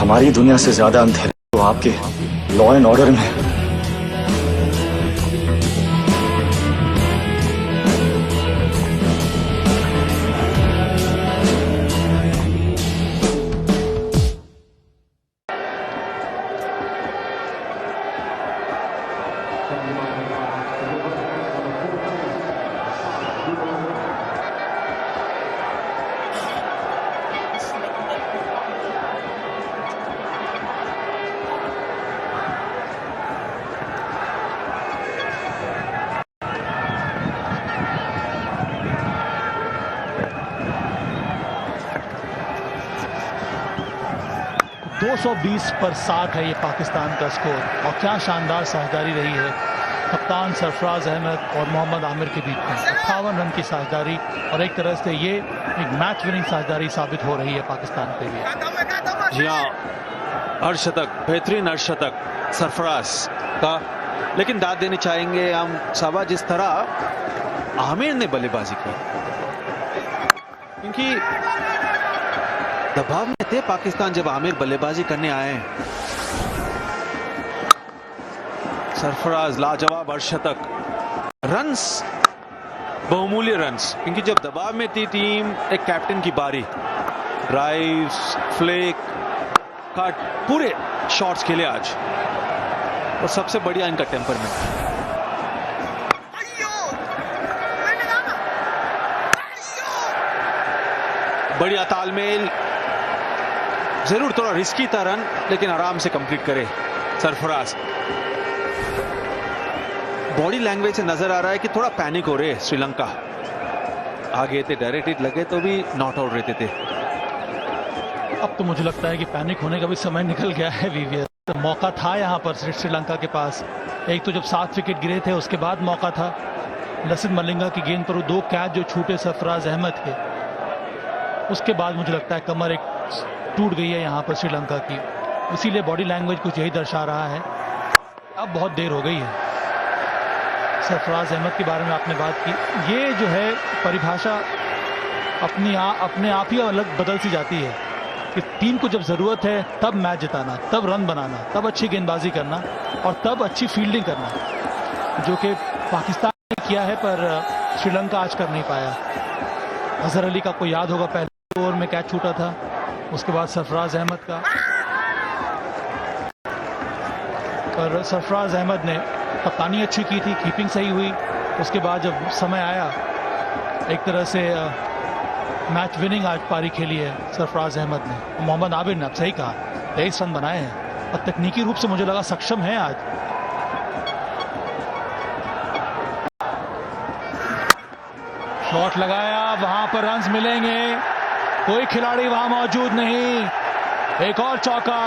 Speaker 10: हमारी दुनिया से ज्यादा अंधेरे तो आपके लॉ एंड ऑर्डर में है।
Speaker 12: पर 7 है ये पाकिस्तान का स्कोर, और क्या शानदार साझेदारी रही है कप्तान सरफराज अहमद और मोहम्मद आमिर के बीच में। 58 रन की साझेदारी, और एक तरह से ये एक मैच विनिंग साझेदारी साबित हो रही है पाकिस्तान के लिए।
Speaker 3: जी हाँ, अर्धशतक, बेहतरीन अर्धशतक सरफराज का, लेकिन दाद देनी चाहेंगे हम साहबा जिस तरह आमिर ने बल्लेबाजी की, क्योंकि दबाव में थे पाकिस्तान जब आमिर बल्लेबाजी करने आए। सरफराज लाजवाब अर्धशतक, रन्स बहुमूल्य रन्स, क्योंकि जब दबाव में थी टीम, एक कैप्टन की बारी, ड्राइव्स, फ्लिक, कट, पूरे शॉट्स खेले आज, और सबसे बढ़िया इनका टेम्परमेंट। बढ़िया तालमेल, जरूर थोड़ा रिस्की था रन, लेकिन आराम से कंप्लीट करे सरफराज। बॉडी लैंग्वेज से नजर आ रहा है कि थोड़ा पैनिक हो रहे श्रीलंका। आगे थे, डायरेक्ट हिट लगे तो भी नॉट आउट रहते थे।
Speaker 12: अब तो मुझे लगता है कि पैनिक होने का भी समय निकल गया है वीवीएस। तो मौका था यहाँ पर श्रीलंका के पास, एक तो जब 7 विकेट गिरे थे उसके बाद मौका था। राशिद मलिंगा की गेंद पर वो 2 कैच जो छूटे सरफराज अहमद के, उसके बाद मुझे लगता है कमर एक टूट गई है यहाँ पर श्रीलंका की। इसीलिए बॉडी लैंग्वेज कुछ यही दर्शा रहा है। अब बहुत देर हो गई है। सरफराज अहमद के बारे में आपने बात की, ये जो है परिभाषा अपने आप ही अलग बदल सी जाती है कि टीम को जब ज़रूरत है तब मैच जिताना, तब रन बनाना, तब अच्छी गेंदबाजी करना, और तब अच्छी फील्डिंग करना, जो कि पाकिस्तान ने किया है पर श्रीलंका आज कर नहीं पाया। अजहर अली का आपको याद होगा, पहले ओवर में कैच छूटा था, उसके बाद सरफराज अहमद का, और सरफराज अहमद ने कप्तानी अच्छी की थी, कीपिंग सही हुई। उसके बाद जब समय आया, एक तरह से मैच विनिंग आज पारी खेली है सरफराज अहमद ने। मोहम्मद आमिर ने, अब सही कहा, 23 रन बनाए हैं, और तकनीकी रूप से मुझे लगा सक्षम है आज। शॉट लगाया, वहां पर रन्स मिलेंगे, कोई खिलाड़ी वहां मौजूद नहीं। एक और चौका,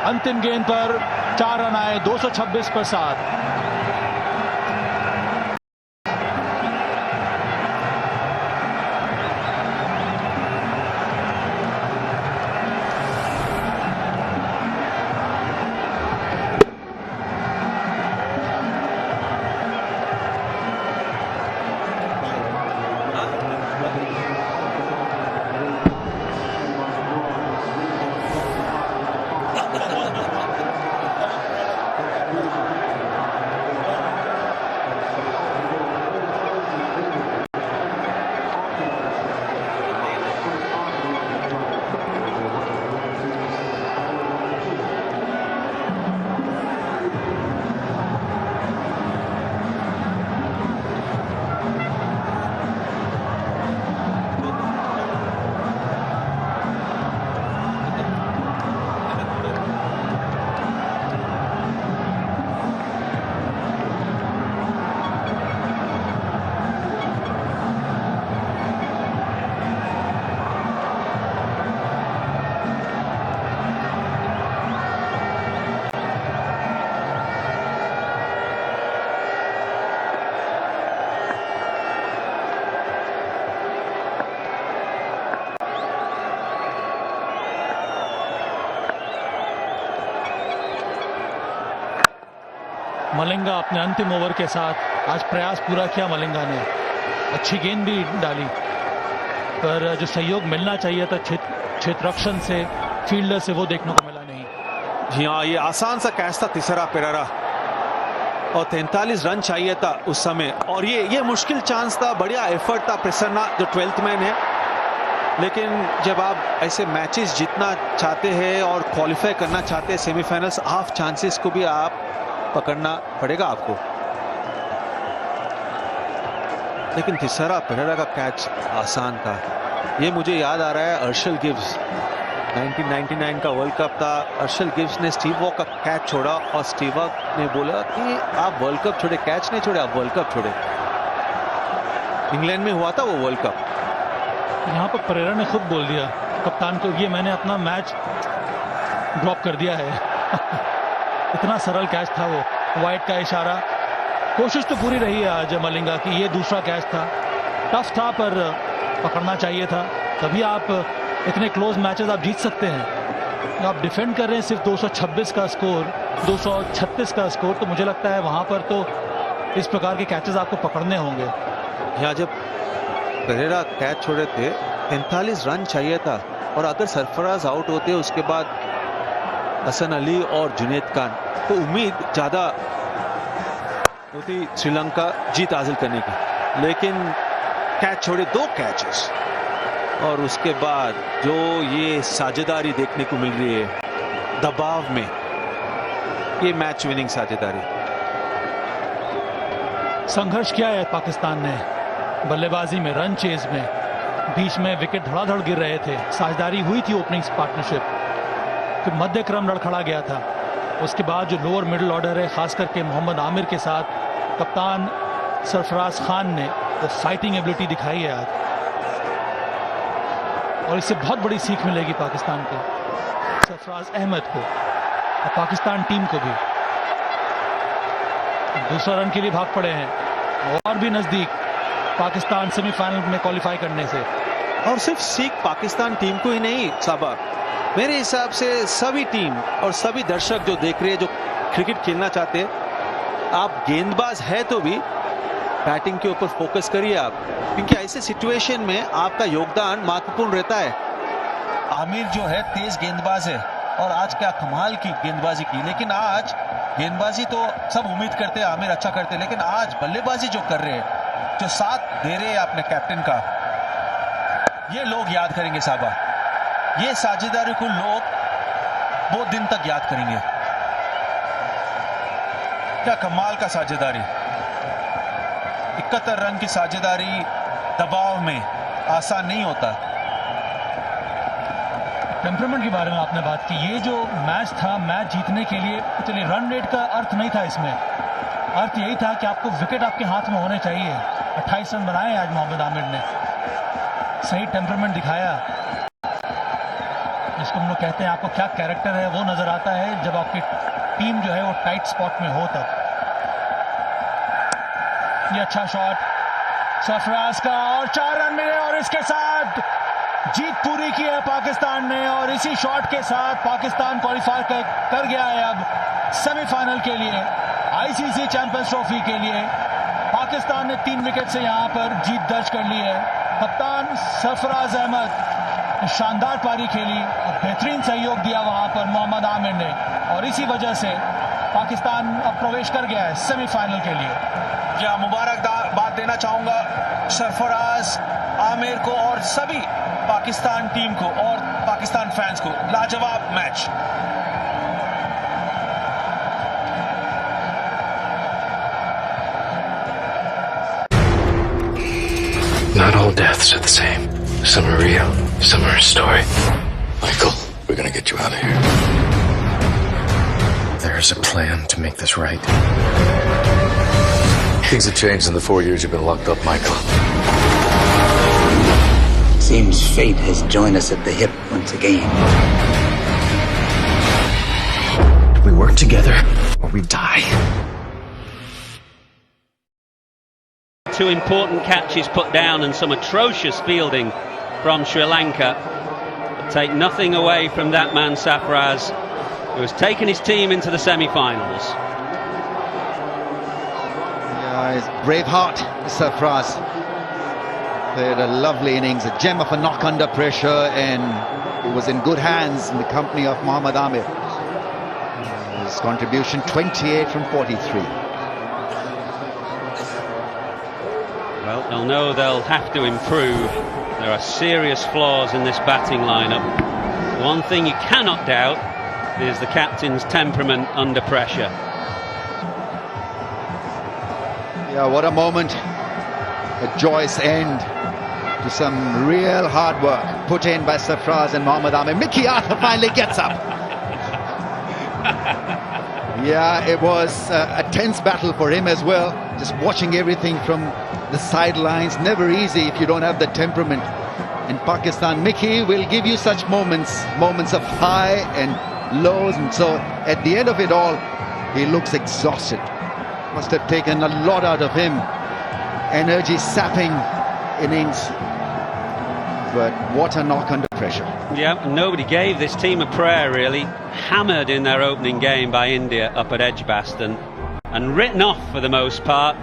Speaker 12: अंतिम गेंद पर 4 रन आए, 226 पर 7। मलिंगा अपने अंतिम ओवर के साथ आज प्रयास पूरा किया मलिंगा ने, अच्छी गेंद भी डाली, पर जो सहयोग मिलना चाहिए था क्षेत्ररक्षण से, फील्डर से, वो देखने को मिला नहीं।
Speaker 3: जी हाँ, ये आसान सा कैच था तीसरा पेरेरा और 43 रन चाहिए था उस समय, और ये मुश्किल चांस था, बढ़िया एफर्ट था प्रसन्ना जो 12th मैन है, लेकिन जब आप ऐसे मैचेस जीतना चाहते हैं और क्वालिफाई करना चाहते हैं सेमीफाइनल्स, हाफ चांसेस को भी आप पकड़ना पड़ेगा आपको। लेकिन तीसरा पेरेरा का कैच आसान था। ये मुझे याद आ रहा है अर्शल गिब्स 1999 का वर्ल्ड कप था, अर्शल गिब्स ने स्टीव वॉक का कैच छोड़ा और स्टीव वॉक ने बोला कि आप वर्ल्ड कप छोड़े, कैच नहीं छोड़े, आप वर्ल्ड कप छोड़े। इंग्लैंड में हुआ था वो वर्ल्ड कप।
Speaker 12: यहाँ पर पेरेरा ने खुद बोल दिया कप्तान को, ये मैंने अपना मैच ड्रॉप कर दिया है। इतना सरल कैच था वो, वाइट का इशारा। कोशिश तो पूरी रही है आज मलिंगा की, ये दूसरा कैच था, टफ था पर पकड़ना चाहिए था, तभी आप इतने क्लोज मैचेस आप जीत सकते हैं। आप डिफेंड कर रहे हैं सिर्फ 226 का स्कोर, 236 का स्कोर, तो मुझे लगता है वहां पर तो इस प्रकार के कैचेस आपको पकड़ने होंगे।
Speaker 3: यहाँ जब पेरेरा कैच छोड़े थे 43 रन चाहिए था, और अगर सरफराज आउट होते उसके बाद हसन अली और जुनैद खान, तो उम्मीद ज्यादा होती श्रीलंका जीत हासिल करने की, लेकिन कैच छोड़े 2 कैचेस, और उसके बाद जो ये साझेदारी देखने को मिल रही है दबाव में, ये मैच विनिंग साझेदारी।
Speaker 12: संघर्ष किया है पाकिस्तान ने बल्लेबाजी में, रन चेज में, बीच में विकेट धड़ाधड़ गिर रहे थे, साझेदारी हुई थी ओपनिंग पार्टनरशिप, फिर मध्य क्रम लड़खड़ा गया था। उसके बाद जो लोअर मिडिल ऑर्डर है, खास करके मोहम्मद आमिर के साथ कप्तान सरफराज खान ने वो फाइटिंग एबिलिटी दिखाई है आज, और इससे बहुत बड़ी सीख मिलेगी पाकिस्तान को, सरफराज अहमद को और पाकिस्तान टीम को भी। दूसरा रन के लिए भाग पड़े हैं, और भी नजदीक पाकिस्तान सेमीफाइनल में क्वालिफाई करने से।
Speaker 3: और सिर्फ सीख पाकिस्तान टीम को ही नहीं साबा, मेरे हिसाब से सभी टीम और सभी दर्शक जो देख रहे हैं, जो क्रिकेट खेलना चाहते हैं, आप गेंदबाज है तो भी बैटिंग के ऊपर फोकस करिए आप, क्योंकि ऐसे सिचुएशन में आपका योगदान महत्वपूर्ण रहता है।
Speaker 2: आमिर जो है तेज गेंदबाज है, और आज क्या कमाल की गेंदबाजी की, लेकिन आज गेंदबाजी तो सब उम्मीद करते हैं आमिर अच्छा करते हैं, लेकिन आज बल्लेबाजी जो कर रहे हैं, जो साथ दे रहे हैं अपने कैप्टन का, ये लोग याद करेंगे साहबा, ये साझेदारी को लोग बहुत दिन तक याद करेंगे। क्या कमाल का साझेदारी, 71 रन की साझेदारी दबाव में आसान नहीं होता।
Speaker 12: टेम्परामेंट के बारे में आपने बात की, ये जो मैच था, मैच जीतने के लिए, चलिए रन रेट का अर्थ नहीं था इसमें, अर्थ यही था कि आपको विकेट आपके हाथ में होने चाहिए। 28 रन बनाए आज मोहम्मद आमिर ने, सही टेम्परामेंट दिखाया, जिसको हम लोग कहते हैं आपको क्या कैरेक्टर है, वो नजर आता है जब आपकी टीम जो है वो टाइट स्पॉट में हो तब। ये अच्छा शॉट सरफराज का, और 4 रन मिले, और इसके साथ जीत पूरी की है पाकिस्तान ने, और इसी शॉट के साथ पाकिस्तान क्वालिफाई कर गया है अब सेमीफाइनल के लिए, आईसीसी चैंपियंस ट्रॉफी के लिए। पाकिस्तान ने 3 विकेट से यहां पर जीत दर्ज कर ली है। कप्तान सरफराज अहमद शानदार पारी खेली और बेहतरीन सहयोग दिया वहां पर मोहम्मद आमिर ने, और इसी वजह से पाकिस्तान अब प्रवेश कर गया है सेमीफाइनल के लिए।
Speaker 2: क्या मुबारकबाद देना चाहूंगा सरफराज आमिर को और सभी पाकिस्तान टीम को और पाकिस्तान फैंस को। लाजवाब match.
Speaker 13: Not all deaths are the same. Some are real, some are a story. Michael, we're gonna get you out of here. There is a plan to make this right. Things have changed in the 4 years you've been locked up, Michael.
Speaker 14: Seems fate has joined us at the hip once again.
Speaker 13: We work together or we die.
Speaker 15: 2 important catches put down and some atrocious fielding from Sri Lanka. But take nothing away from that man Sarfraz, who has taken his team into the semi-finals.
Speaker 16: by Braveheart Sarfraz. Played a lovely innings, a gem of a knock under pressure, and it was in good hands in the company of Mohammad Amir. His contribution 28 from 43.
Speaker 15: Well, they'll know they'll have to improve. There are serious flaws in this batting lineup. One thing you cannot doubt is the captain's temperament under pressure.
Speaker 16: Yeah, what a moment. A joyous end to some real hard work put in by Sarfraz and Mohammad Amir. Mickey Arthur finally gets up. Yeah, it was a tense battle for him as well. Just watching everything from the sidelines. Never easy if you don't have the temperament. In Pakistan, Mickey will give you such moments of high and lows. And so at the end of it all, he looks exhausted. Must have taken a lot out of him. Energy sapping innings. But what a knock under pressure.
Speaker 15: Yeah, nobody gave this team a prayer really. Hammered in their opening game by India up at Edgbaston and written off for the most part,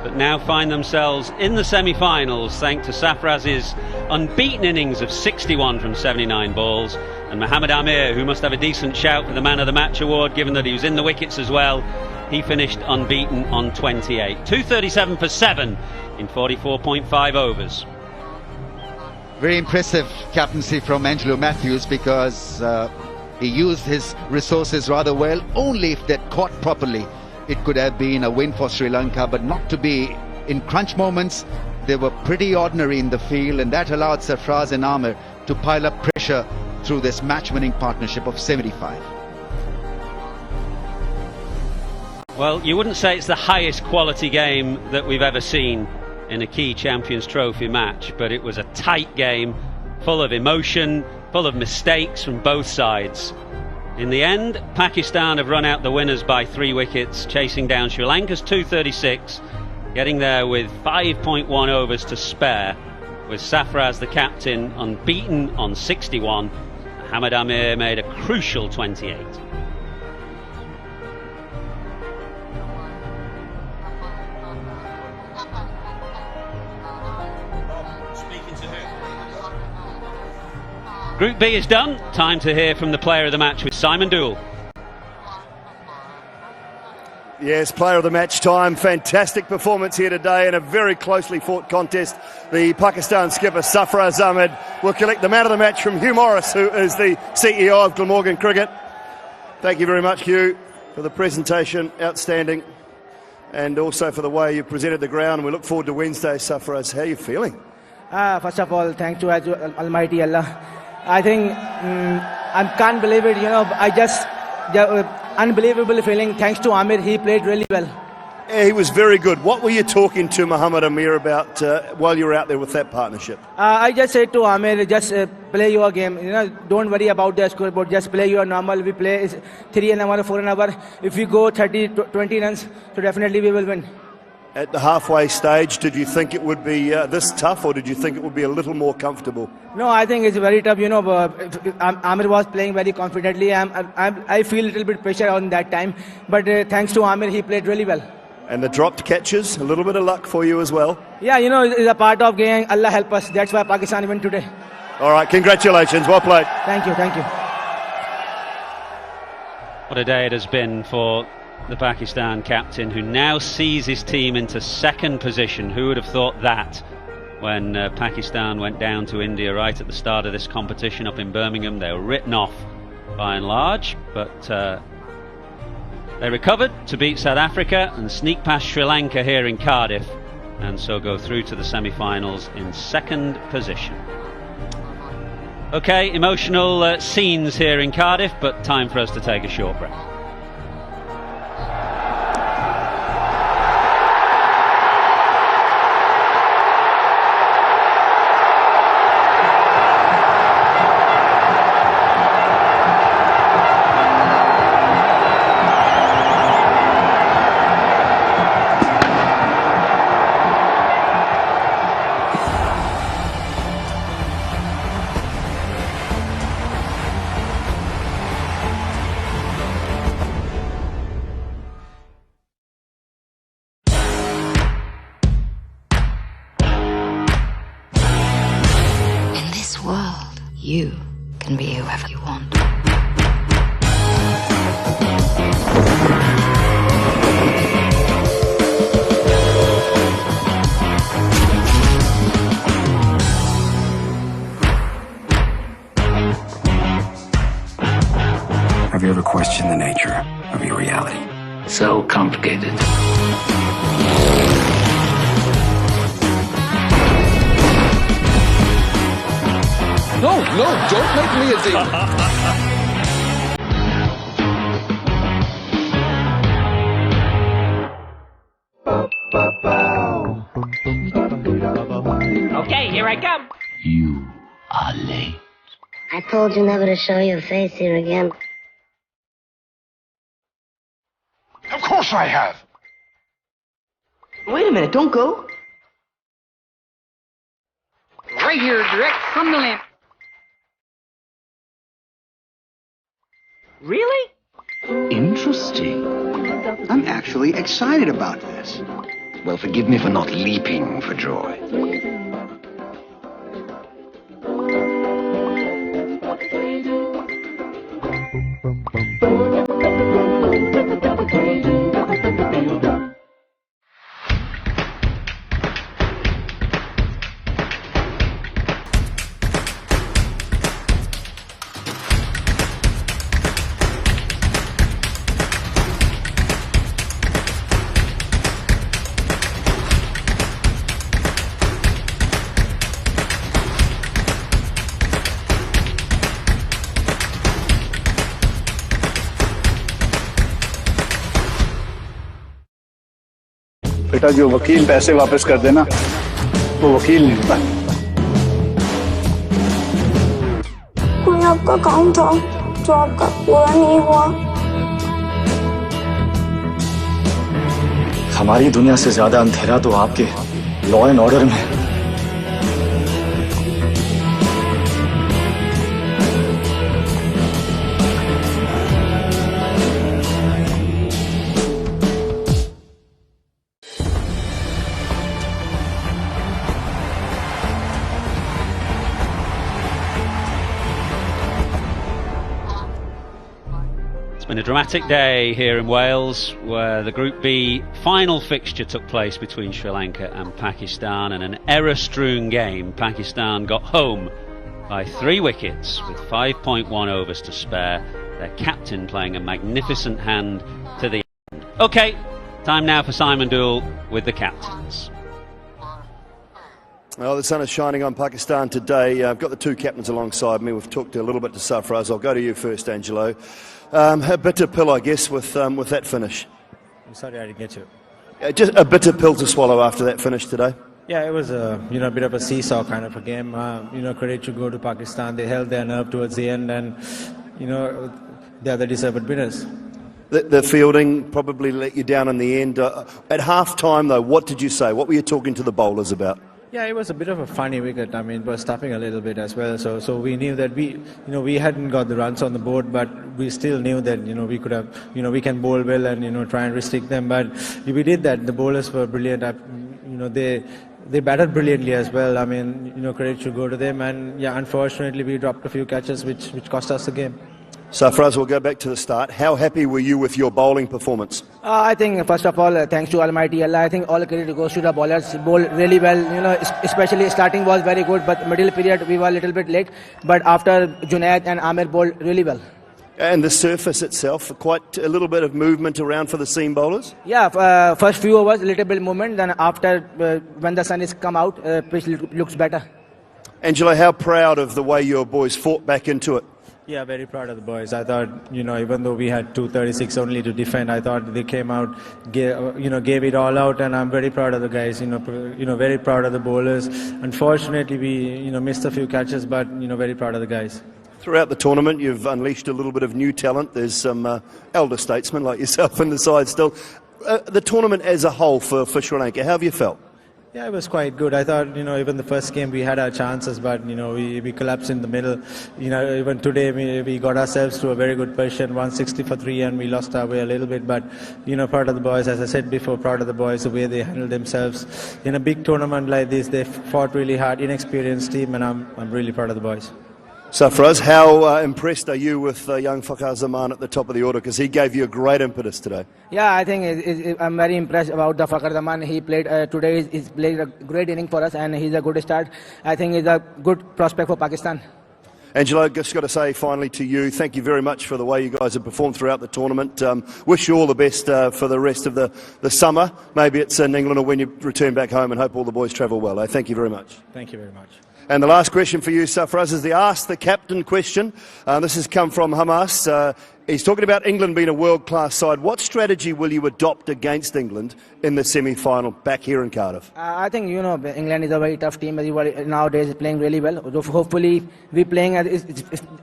Speaker 15: but now find themselves in the semi-finals thanks to Sarfraz's unbeaten innings of 61 from 79 balls, and Mohammad Amir, who must have a decent shout for the man of the match award given that he was in the wickets as well. He finished unbeaten on 28. 237 for 7 in 44.5 overs.
Speaker 16: Very impressive captaincy from Angelo Matthews, because he used his resources rather well. Only if they'd caught properly, it could have been a win for Sri Lanka, but not to be. In crunch moments, they were pretty ordinary in the field, and that allowed Sarfraz and Amir to pile up pressure through this match-winning partnership of 75.
Speaker 15: Well, you wouldn't say it's the highest quality game that we've ever seen in a key Champions Trophy match, but it was a tight game, full of emotion, full of mistakes from both sides. In the end, Pakistan have run out the winners by 3 wickets, chasing down Sri Lanka's 236, getting there with 5.1 overs to spare, with Sarfraz the captain unbeaten on 61. Mohammad Amir made a crucial 28. Group B is done. Time to hear from the player of the match with Simon Dool.
Speaker 17: Yes, player of the match time. Fantastic performance here today in a very closely fought contest. The Pakistan skipper Sarfraz Ahmed will collect the man of the match from Hugh Morris, who is the CEO of Glamorgan Cricket. Thank you very much, Hugh, for the presentation. Outstanding. And also for the way you presented the ground. And we look forward to Wednesday, Sarfraz. How are you feeling?
Speaker 18: First of all, thanks to Almighty Allah. I think I can't believe it, I just unbelievable feeling. Thanks to Amir, he played really well.
Speaker 17: Yeah, he was very good. What were you talking to Mohammad Amir about while you were out there with that partnership?
Speaker 18: I just said to Amir, just play your game. Don't worry about the scoreboard. Just play your normal. We play 3 an hour, 4 an hour. If we go 30, 20 runs, so definitely we will win.
Speaker 17: At the halfway stage, did you think it would be this tough, or did you think it would be a little more comfortable?
Speaker 18: No, I think it's very tough. Amir was playing very confidently. I feel a little bit pressure on that time, but thanks to Amir, he played really well.
Speaker 17: And the dropped catches, a little bit of luck for you as well.
Speaker 18: Yeah, it's a part of game. Allah help us. That's why Pakistan win today.
Speaker 17: All right, congratulations. Well played.
Speaker 18: Thank you, thank you.
Speaker 15: What a day it has been for the Pakistan captain, who now sees his team into second position. Who would have thought that when Pakistan went down to India right at the start of this competition up in Birmingham? They were written off by and large, but they recovered to beat South Africa and sneak past Sri Lanka here in Cardiff, and so go through to the semi-finals in second position. Okay, emotional scenes here in Cardiff, but time for us to take a short break.
Speaker 13: the nature of your reality. So complicated.
Speaker 19: No, don't make me Azim.
Speaker 20: Okay, here I come.
Speaker 13: You are late.
Speaker 21: I told you never to show your face here again.
Speaker 13: Of course I have.
Speaker 21: Wait a minute, don't go.
Speaker 20: Right here, direct from the lamp. Really?
Speaker 14: Interesting. I'm actually excited about this. Well, forgive me for not leaping for joy.
Speaker 10: बेटा जो वकील पैसे वापस कर देना वो वकील नहीं होता।
Speaker 11: कोई आपका काम था जो आपका पूरा नहीं हुआ।
Speaker 22: हमारी दुनिया से ज्यादा अंधेरा तो आपके लॉ एंड ऑर्डर में है।
Speaker 15: Been a dramatic day here in Wales, where the Group B final fixture took place between Sri Lanka and Pakistan, and an error-strewn game. Pakistan got home by 3 wickets with 5.1 overs to spare, their captain playing a magnificent hand to the end. Okay, time now for Simon Duel with the captains.
Speaker 17: Well, the sun is shining on Pakistan today. I've got the 2 captains alongside me. We've talked a little bit to Sarfraz. I'll go to you first, Angelo. A bitter pill, I guess, with that finish.
Speaker 23: I'm sorry I didn't get you.
Speaker 17: Just a bitter pill to swallow after that finish today.
Speaker 23: Yeah, it was a bit of a seesaw kind of a game. Credit to go to Pakistan. They held their nerve towards the end, and they are the deserved winners.
Speaker 17: The fielding probably let you down in the end. At half-time, though, what did you say? What were you talking to the bowlers about?
Speaker 23: Yeah, it was a bit of a funny wicket. I mean, it was stopping a little bit as well. So we knew that we hadn't got the runs on the board, but we still knew that we could have we can bowl well and try and restrict them. But we did that. The bowlers were brilliant. They batted brilliantly as well. I mean, credit should go to them. And yeah, unfortunately, we dropped a few catches which cost us the game.
Speaker 17: Sarfraz, we'll go back to the start. How happy were you with your bowling performance?
Speaker 18: I think, first of all, thanks to Almighty Allah, I think all credit goes to the bowlers. Bowled really well, especially starting was very good, but middle period we were a little bit late. But after Junaid and Amir bowled really well.
Speaker 17: And the surface itself, quite a little bit of movement around for the seam bowlers?
Speaker 18: Yeah, first few overs, a little bit movement. Then after, when the sun is come out, pitch looks better.
Speaker 17: Angelo, how proud of the way your boys fought back into it?
Speaker 23: Yeah, very proud of the boys. I thought, even though we had 236 only to defend, I thought they came out, gave it all out, and I'm very proud of the guys. Very proud of the bowlers. Unfortunately, we missed a few catches, but very proud of the guys.
Speaker 17: Throughout the tournament, you've unleashed a little bit of new talent. There's some elder statesmen like yourself in the side still. The tournament as a whole for Sri Lanka, how have you felt?
Speaker 23: Yeah, it was quite good. I thought, even the first game we had our chances, but, we collapsed in the middle. Even today we got ourselves to a very good position, 160 for 3, and we lost our way a little bit. But, proud of the boys, as I said before, proud of the boys, the way they handled themselves. In a big tournament like this, they fought really hard, inexperienced team, and I'm really proud of the boys.
Speaker 17: Sarfraz, how impressed are you with young Fakhar Zaman at the top of the order? Because he gave you a great impetus today.
Speaker 18: Yeah, I think I'm very impressed about the Fakhar Zaman. He played today. He's played a great inning for us, and he's a good start. I think he's a good prospect for Pakistan.
Speaker 17: Angelo, just got to say finally to you, thank you very much for the way you guys have performed throughout the tournament. Wish you all the best for the rest of the summer. Maybe it's in England or when you return back home, and hope all the boys travel well. Thank you very much.
Speaker 23: Thank you very much.
Speaker 17: And the last question for you, Sarfraz, is the Ask the Captain question. This has come from Hamas. He's talking about England being a world-class side. What strategy will you adopt against England in the semi-final back here in Cardiff?
Speaker 18: I think, England is a very tough team. Everybody nowadays is playing really well. So hopefully, we playing, if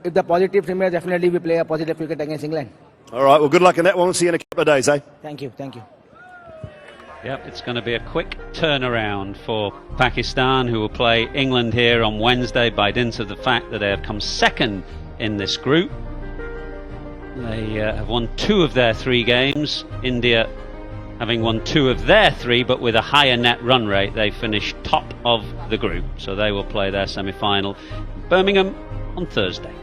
Speaker 18: the positive team is, definitely we play a positive cricket against England.
Speaker 17: All right, well, good luck in that one. We'll see you in a couple of days, eh?
Speaker 18: Thank you, thank you.
Speaker 15: Yep, it's going to be a quick turnaround for Pakistan, who will play England here on Wednesday by dint of the fact that they have come second in this group. They have won 2 of their 3 games. India having won 2 of their 3, but with a higher net run rate, they finished top of the group. So they will play their semi-final in Birmingham on Thursday.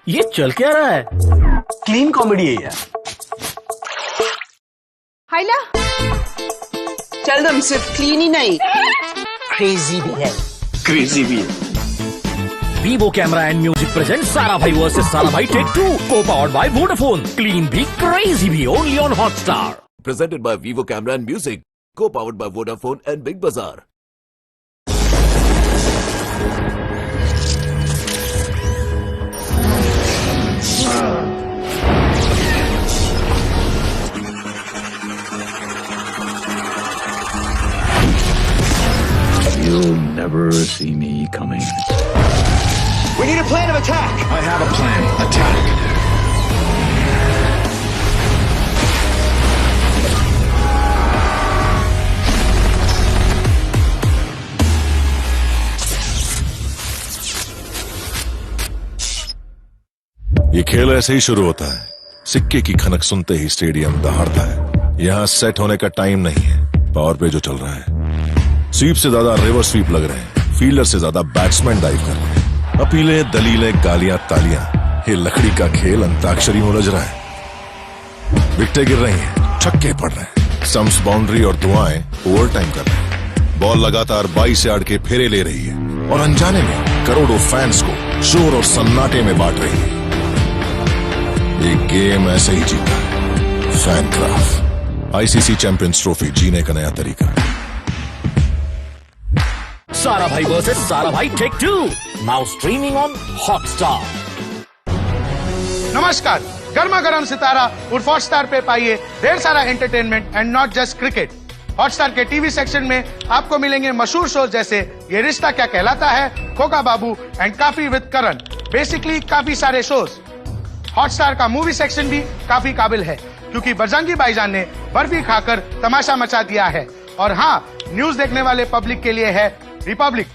Speaker 4: ये चल क्या रहा है? Clean comedy है यार.
Speaker 8: हाइला चल सिर्फ clean ही नहीं क्रेजी भी है.
Speaker 4: क्रेजी भी है. Vivo Camera and Music presents सारा भाई वर्सेस सारा भाई Take 2, co-powered by Vodafone. Clean भी, crazy भी, only on Hotstar.
Speaker 9: Presented by Vivo Camera and Music, co-powered by Vodafone and Big Bazaar.
Speaker 13: You'll never see me coming.
Speaker 4: We need a plan of attack.
Speaker 13: I have a plan. Attack.
Speaker 24: ये खेल ऐसे ही शुरू होता है. सिक्के की खनक सुनते ही stadium दहाड़ता है. यहाँ सेट होने का टाइम नहीं है. पावर पे जो चल रहा है, स्वीप से ज्यादा रिवर्स स्वीप लग रहे हैं. फील्डर से ज्यादा बैट्समैन डाइव कर रहे हैं. अपीलें, दलीलें, गालियां, तालियां. ये लकड़ी का खेल अंताक्षरी में उलझ रहा है. विकेटें गिर रही हैं, छक्के पड़ रहे हैं. सम्स, बाउंड्री और दुआएं ओवर टाइम कर रहे हैं. बॉल लगातार 22 यार्ड के फेरे ले रही है और अनजाने में करोड़ों फैंस को शोर और सन्नाटे में बांट रही है. ये गेम ऐसे ही जीता है. Fan craft. ICC champions trophy जीने का नया तरीका.
Speaker 4: सारा भाई वर्सेस सारा भाई Take 2, now streaming on Hotstar.
Speaker 25: नमस्कार. गर्मा गर्म सितारा उर्फ हॉटस्टार पे पाइए ढेर सारा entertainment and not just cricket. Hotstar के टीवी सेक्शन में आपको मिलेंगे मशहूर शोज जैसे ये रिश्ता क्या कहलाता है, खोका बाबू एंड काफी विद करण. बेसिकली काफी सारे शोज. हॉटस्टार का मूवी सेक्शन भी काफी काबिल है क्योंकि बजरंगी भाईजान ने बर्फी खाकर तमाशा मचा दिया है. और हाँ, न्यूज देखने वाले पब्लिक के लिए है रिपब्लिक.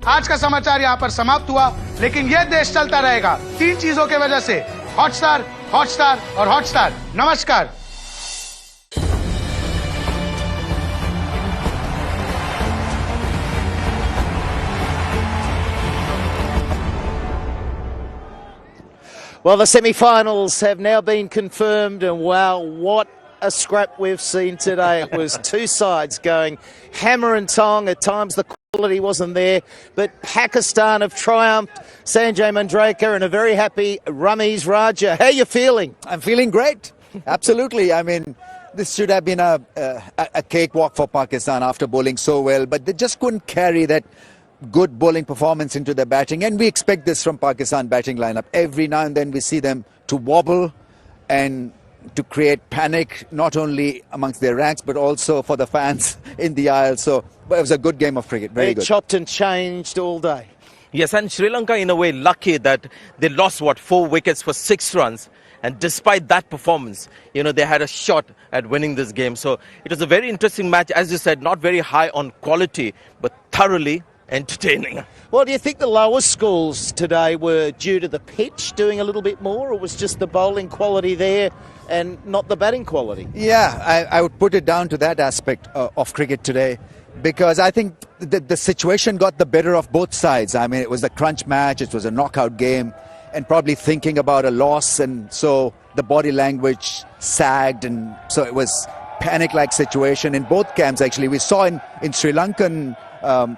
Speaker 25: आज का समाचार यहाँ पर समाप्त हुआ, लेकिन यह देश चलता रहेगा 3 चीजों के वजह से. हॉटस्टार, हॉटस्टार और हॉटस्टार. नमस्कार.
Speaker 26: Well, the semi-finals have now been confirmed, and wow, what a scrap we've seen today. It was 2 sides going hammer and tong. At times the quality wasn't there, but Pakistan have triumphed. Sanjay Mandraker and a very happy Raees Raja. How are you feeling?
Speaker 16: I'm feeling great. Absolutely. I mean, this should have been a cakewalk for Pakistan after bowling so well, but they just couldn't carry that good bowling performance into the batting, and we expect this from Pakistan batting lineup. Every now and then we see them to wobble and to create panic not only amongst their ranks but also for the fans in the aisle. So it was a good game of cricket, very good.
Speaker 26: Chopped and changed all day.
Speaker 1: Yes, and Sri Lanka in a way lucky that they lost 4 wickets for 6 runs. And despite that performance, they had a shot at winning this game. So it was a very interesting match, as you said, not very high on quality, but thoroughly entertaining.
Speaker 26: Well, do you think the lower scores today were due to the pitch doing a little bit more, or was just the bowling quality there and not the batting quality?
Speaker 16: Yeah, I would put it down to that aspect of cricket today, because I think the situation got the better of both sides. I mean, it was a crunch match, it was a knockout game, and probably thinking about a loss, and so the body language sagged, and so it was panic-like situation in both camps. Actually, we saw in Sri Lankan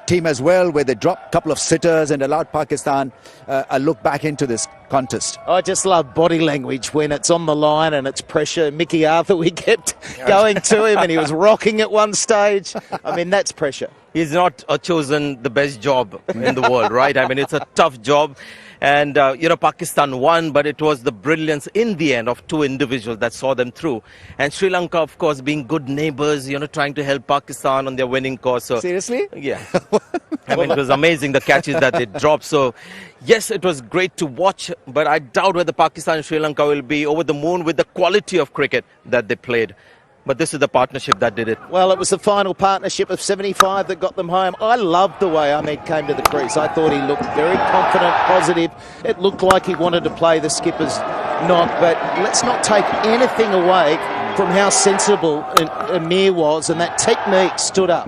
Speaker 16: team as well, where they dropped a couple of sitters and allowed Pakistan a look back into this contest.
Speaker 26: I just love body language when it's on the line and it's pressure. Mickey Arthur, we kept going to him and he was rocking at one stage. I mean, that's pressure.
Speaker 1: He's not chosen the best job in the world, right? I mean, it's a tough job. And, Pakistan won, but it was the brilliance in the end of 2 individuals that saw them through. And Sri Lanka, of course, being good neighbors, trying to help Pakistan on their winning course. So,
Speaker 26: seriously?
Speaker 1: Yeah. I mean, it was amazing, the catches that they dropped. So, yes, it was great to watch, but I doubt whether Pakistan and Sri Lanka will be over the moon with the quality of cricket that they played. But this is the partnership that did it.
Speaker 26: Well, it was the final partnership of 75 that got them home. I loved the way Ahmed came to the crease. I thought he looked very confident, positive. It looked like he wanted to play the skipper's knock. But let's not take anything away from how sensible Amir was, and that technique stood up.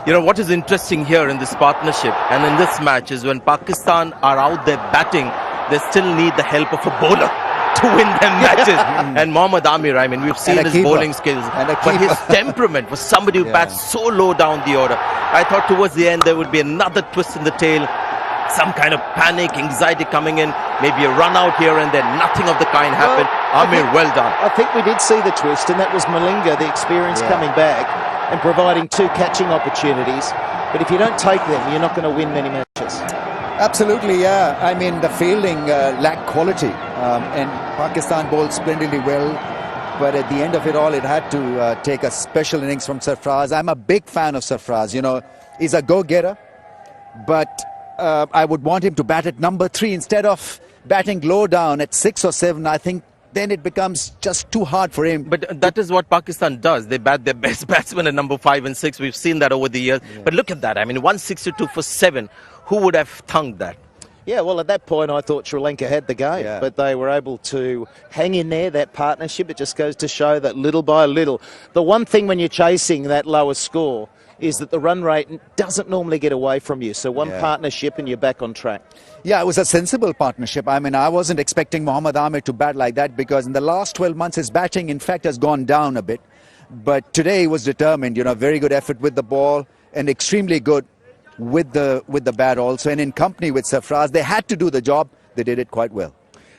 Speaker 1: What is interesting here in this partnership and in this match is when Pakistan are out there batting, they still need the help of a bowler to win them matches. And Mohammad Amir, I mean, we've seen his bowling skills, but his temperament was somebody who bats so low down the order. I thought towards the end there would be another twist in the tail, some kind of panic, anxiety coming in, maybe a run out here and there. Nothing of the kind happened. Amir, well done.
Speaker 16: I think we did see the twist, and that was Malinga, the experience, coming back and providing 2 catching opportunities. But if you don't take them, you're not going to win many matches. Absolutely, yeah. I mean, the fielding lacked quality, and Pakistan bowled splendidly well. But at the end of it all, it had to take a special innings from Sarfraz. I'm a big fan of Sarfraz. He's a go-getter, but I would want him to bat at number 3 instead of batting low down at 6 or 7. I think then it becomes just too hard for him.
Speaker 1: But that is what Pakistan does. They bat their best batsmen at number 5 and 6. We've seen that over the years. Yeah. But look at that. I mean, 162 for 7. Who would have thunked that?
Speaker 26: Yeah, well, at that point, I thought Sri Lanka had the game, but they were able to hang in there, that partnership. It just goes to show that little by little. The one thing when you're chasing that lower score is that the run rate doesn't normally get away from you. So one partnership and you're back on track. Yeah, it was a sensible partnership. I mean, I wasn't expecting Mohammad Amir to bat like that, because in the last 12 months, his batting, in fact, has gone down a bit. But today he was determined, very good effort with the ball and extremely good with the bat also, and in company with Sarfraz. They had to do the job. They did it quite well.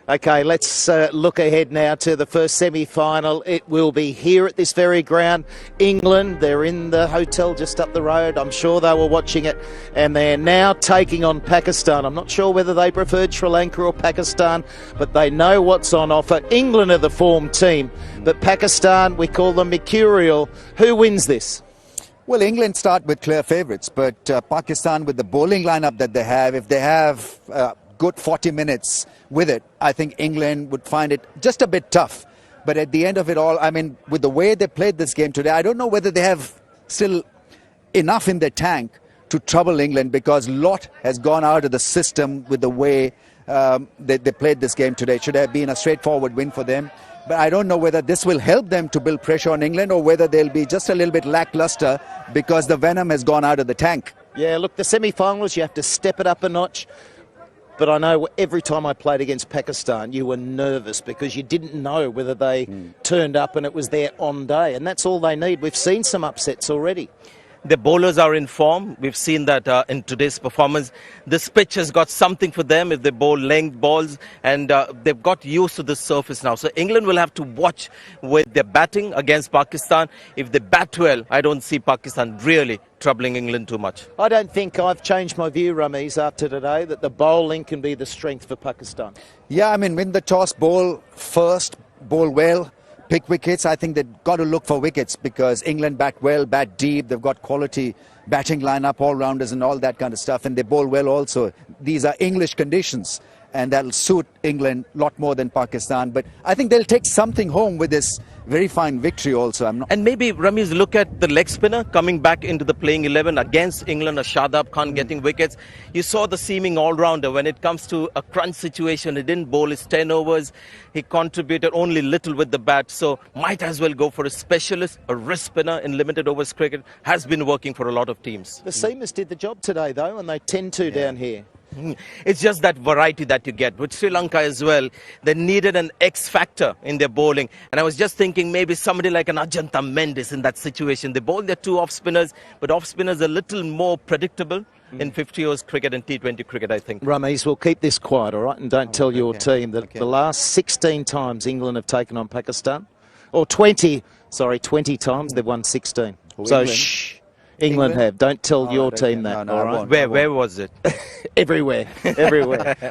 Speaker 26: Okay, let's look ahead now to the first semi-final. It will be here at this very ground. England, they're in the hotel just up the road. I'm sure they were watching it, and they're now taking on Pakistan. I'm not sure whether they preferred Sri Lanka or Pakistan, but they know what's on offer. England are the form team, but Pakistan, we call them mercurial. Who wins this? Well, England start with clear favourites, but Pakistan, with the bowling lineup that they have, if they have good 40 minutes with it, I think England would find it just a bit tough. But at the end of it all, I mean, with the way they played this game today, I don't know whether they have still enough in their tank to trouble England, because a lot has gone out of the system with the way they played this game today. It should have been a straightforward win for them. But I don't know whether this will help them to build pressure on England, or whether they'll be just a little bit lackluster because the venom has gone out of the tank. Yeah, look, the semi-finals, you have to step it up a notch. But I know every time I played against Pakistan, you were nervous because you didn't know whether they turned up and it was their on day. And that's all they need. We've seen some upsets already.
Speaker 1: The bowlers are in form. We've seen that in today's performance. This pitch has got something for them if they bowl length balls, and they've got used to this surface now. So England will have to watch with their batting against Pakistan. If they bat well, I don't see Pakistan really troubling England too much.
Speaker 26: I don't think I've changed my view, Raees, after today, that the bowling can be the strength for Pakistan. Yeah, I mean, win the toss, bowl first,
Speaker 16: bowl well, pick wickets. I think they've got to look for wickets because England bat well, bat deep. They've got quality batting lineup, all-rounders and all that kind of stuff. And they bowl well also. These are English conditions. And that'll suit England a lot more than Pakistan. But I think they'll take something home with this very fine victory also.
Speaker 1: And maybe, Rameez, look at the leg spinner coming back into the playing 11 against England, a Shadab Khan getting wickets. You saw the seeming all-rounder. When it comes to a crunch situation, he didn't bowl his 10 overs. He contributed only little with the bat. So might as well go for a specialist, a wrist spinner in limited overs cricket. Has been working for a lot of teams.
Speaker 26: The seamers did the job today, though, and they tend to down here.
Speaker 1: It's just that variety that you get. With Sri Lanka as well, they needed an X factor in their bowling. And I was just thinking maybe somebody like an Ajanta Mendes in that situation. They bowl their two off-spinners, but off-spinners are a little more predictable in 50 overs cricket and T20 cricket, I think.
Speaker 26: Rameez, we'll keep this quiet, all right, and don't tell your team that the last 16 times England have taken on Pakistan, or 20 times, they've won 16. So, shh. England have. Don't tell your team that.
Speaker 1: No,
Speaker 26: all right?
Speaker 1: Where was it?
Speaker 26: Everywhere.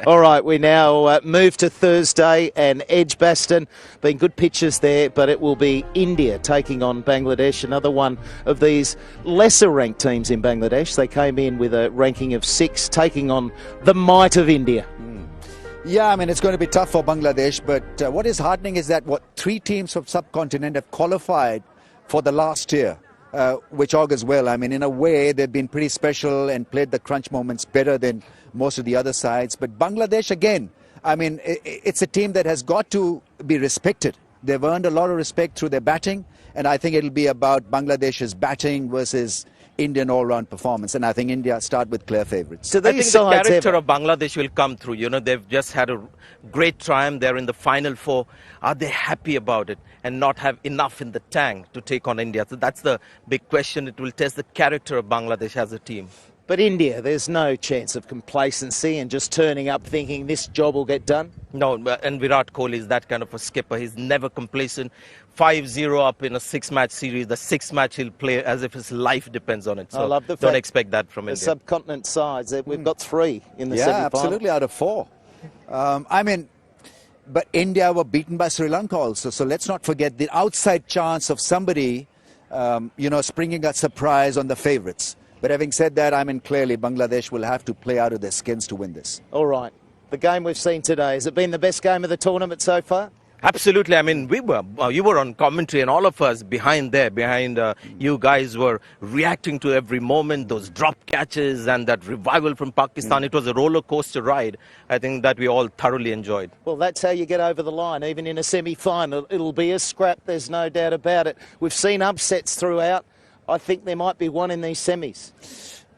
Speaker 26: All right, we now move to Thursday and Edgbaston. Been good pitches there, but it will be India taking on Bangladesh, another one of these lesser-ranked teams in Bangladesh. They came in with a ranking of 6, taking on the might of India.
Speaker 16: Yeah, I mean, it's going to be tough for Bangladesh, but what is heartening is that 3 teams from subcontinent have qualified for the last year. Which augurs well. I mean, in a way, they've been pretty special and played the crunch moments better than most of the other sides. But Bangladesh, again, I mean, it's a team that has got to be respected. They've earned a lot of respect through their batting, and I think it'll be about Bangladesh's batting versus Indian all-round performance. And I think India start with clear favourites.
Speaker 1: So I think the character of Bangladesh will come through. You know, they've just had a great triumph. They're in the final 4. Are they happy about it and not have enough in the tank to take on India? So that's the big question. It will test the character of Bangladesh as a team.
Speaker 26: But India, there's no chance of complacency and just turning up thinking this job will get done?
Speaker 1: No, and Virat Kohli is that kind of a skipper. He's never complacent. 5-0 up in a 6-match series. The 6th match he'll play as if his life depends on it. So
Speaker 26: I love the
Speaker 1: don't expect that from
Speaker 26: the
Speaker 1: India.
Speaker 26: subcontinent sides. We've got 3 in the semi-final.
Speaker 16: Yeah, absolutely, out of 4. I mean, but India were beaten by Sri Lanka also. So let's not forget the outside chance of somebody, springing a surprise on the favourites. But having said that, I mean, clearly Bangladesh will have to play out of their skins to win this.
Speaker 26: All right. The game we've seen today, has it been the best game of the tournament so far?
Speaker 1: Absolutely. I mean, you were on commentary and all of us behind you guys were reacting to every moment, those drop catches and that revival from Pakistan. It was a roller coaster ride. I think that we all thoroughly enjoyed.
Speaker 26: Well, that's how you get over the line. Even in a semi-final, it'll be a scrap. There's no doubt about it. We've seen upsets throughout. I think there might be one in these semis.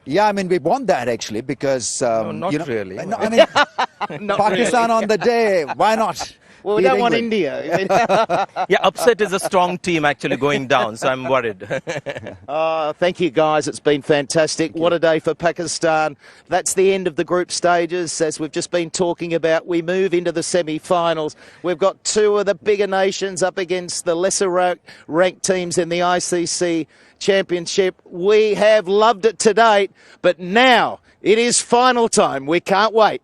Speaker 16: Yeah, I mean, we want that actually because...
Speaker 1: not really.
Speaker 16: No, I mean, Pakistan on the day, why not?
Speaker 26: Well, we don't want India.
Speaker 1: Yeah, upset is a strong team actually going down, so I'm worried.
Speaker 26: Thank you, guys. It's been fantastic. What a day for Pakistan. That's the end of the group stages. As we've just been talking about, we move into the semi-finals. We've got 2 of the bigger nations up against the lesser-ranked teams in the ICC Championship. We have loved it to date, but now it is final time. We can't wait.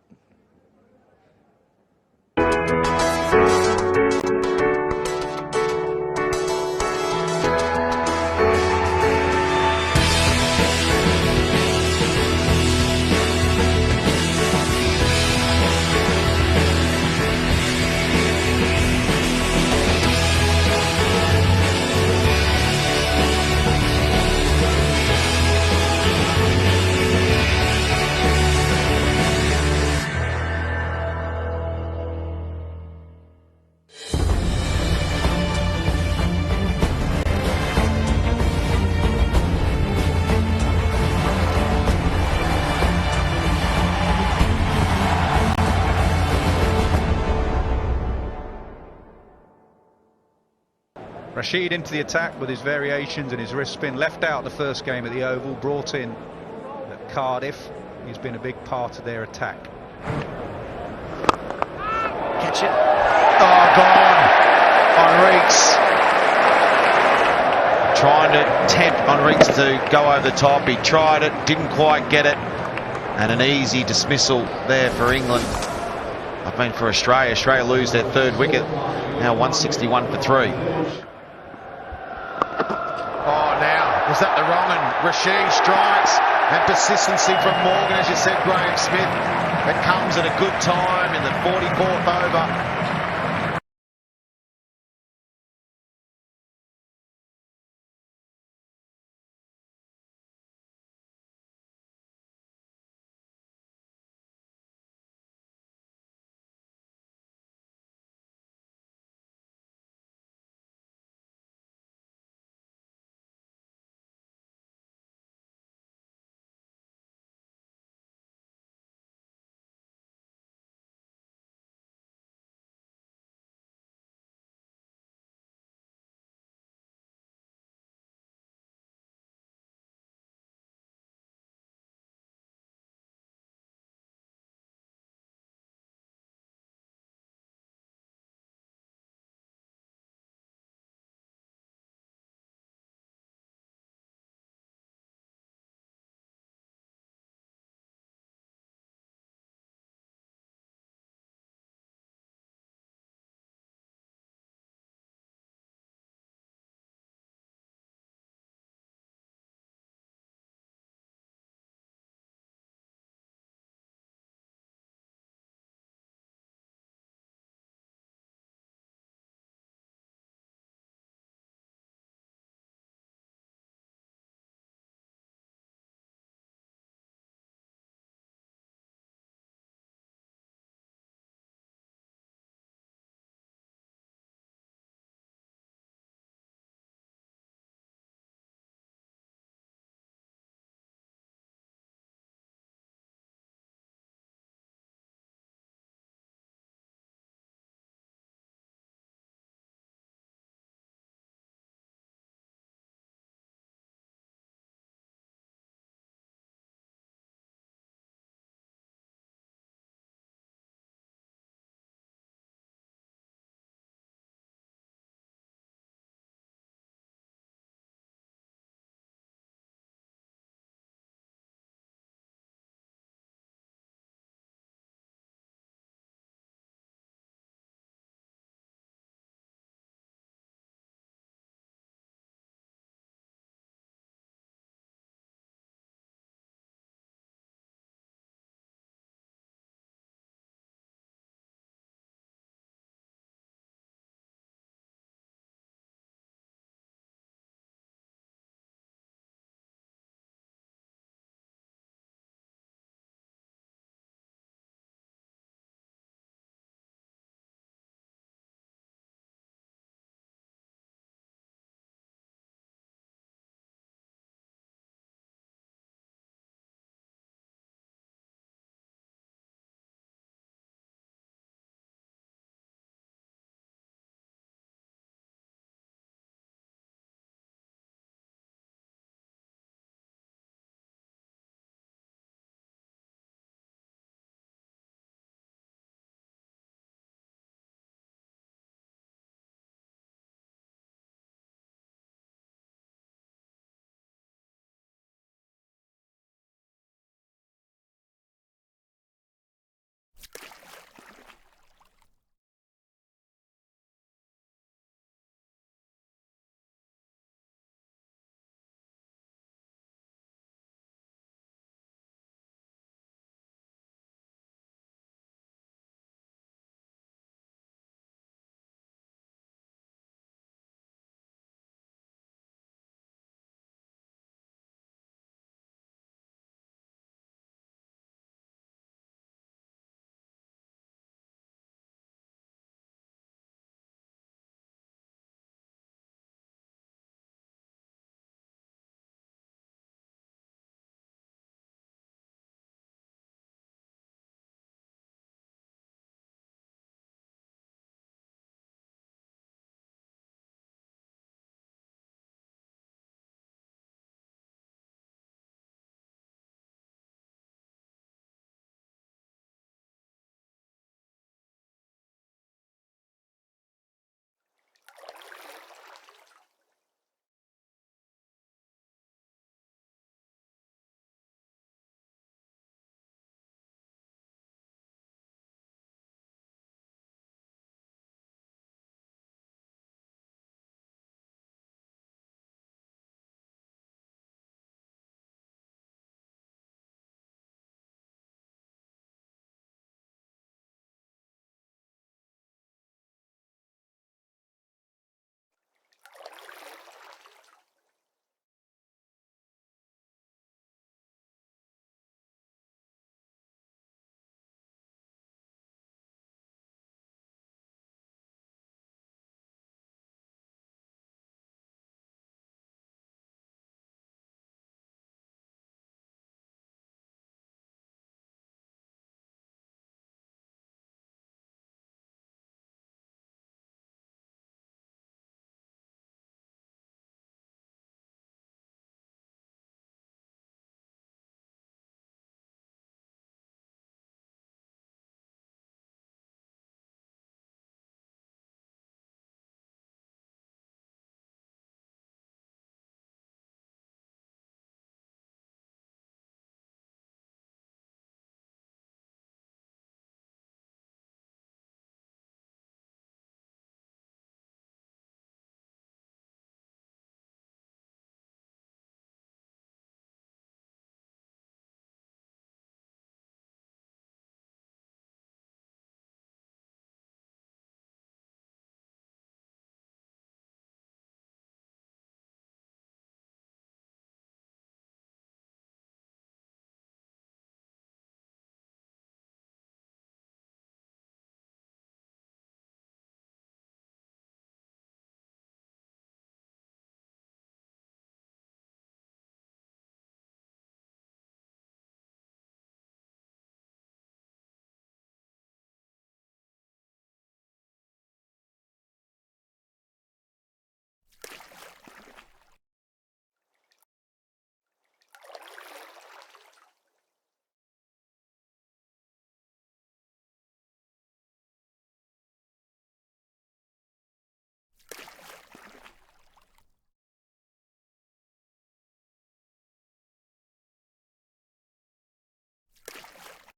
Speaker 2: Rashid into the attack with his variations and his wrist spin. Left out the first game at the Oval, brought in at Cardiff. He's been a big part of their attack.
Speaker 26: Catch it.
Speaker 2: Oh, gone on Raees.
Speaker 3: Trying to tempt on Raees to go over the top. He tried it, didn't quite get it. And an easy dismissal there for England. I've been for Australia. Australia lose their third wicket. Now 161 for 3. Oh, now, was that the wrong? And Rashid strikes. And persistency from Morgan, as you said, Graham Smith. It comes at a good time in the 44th over.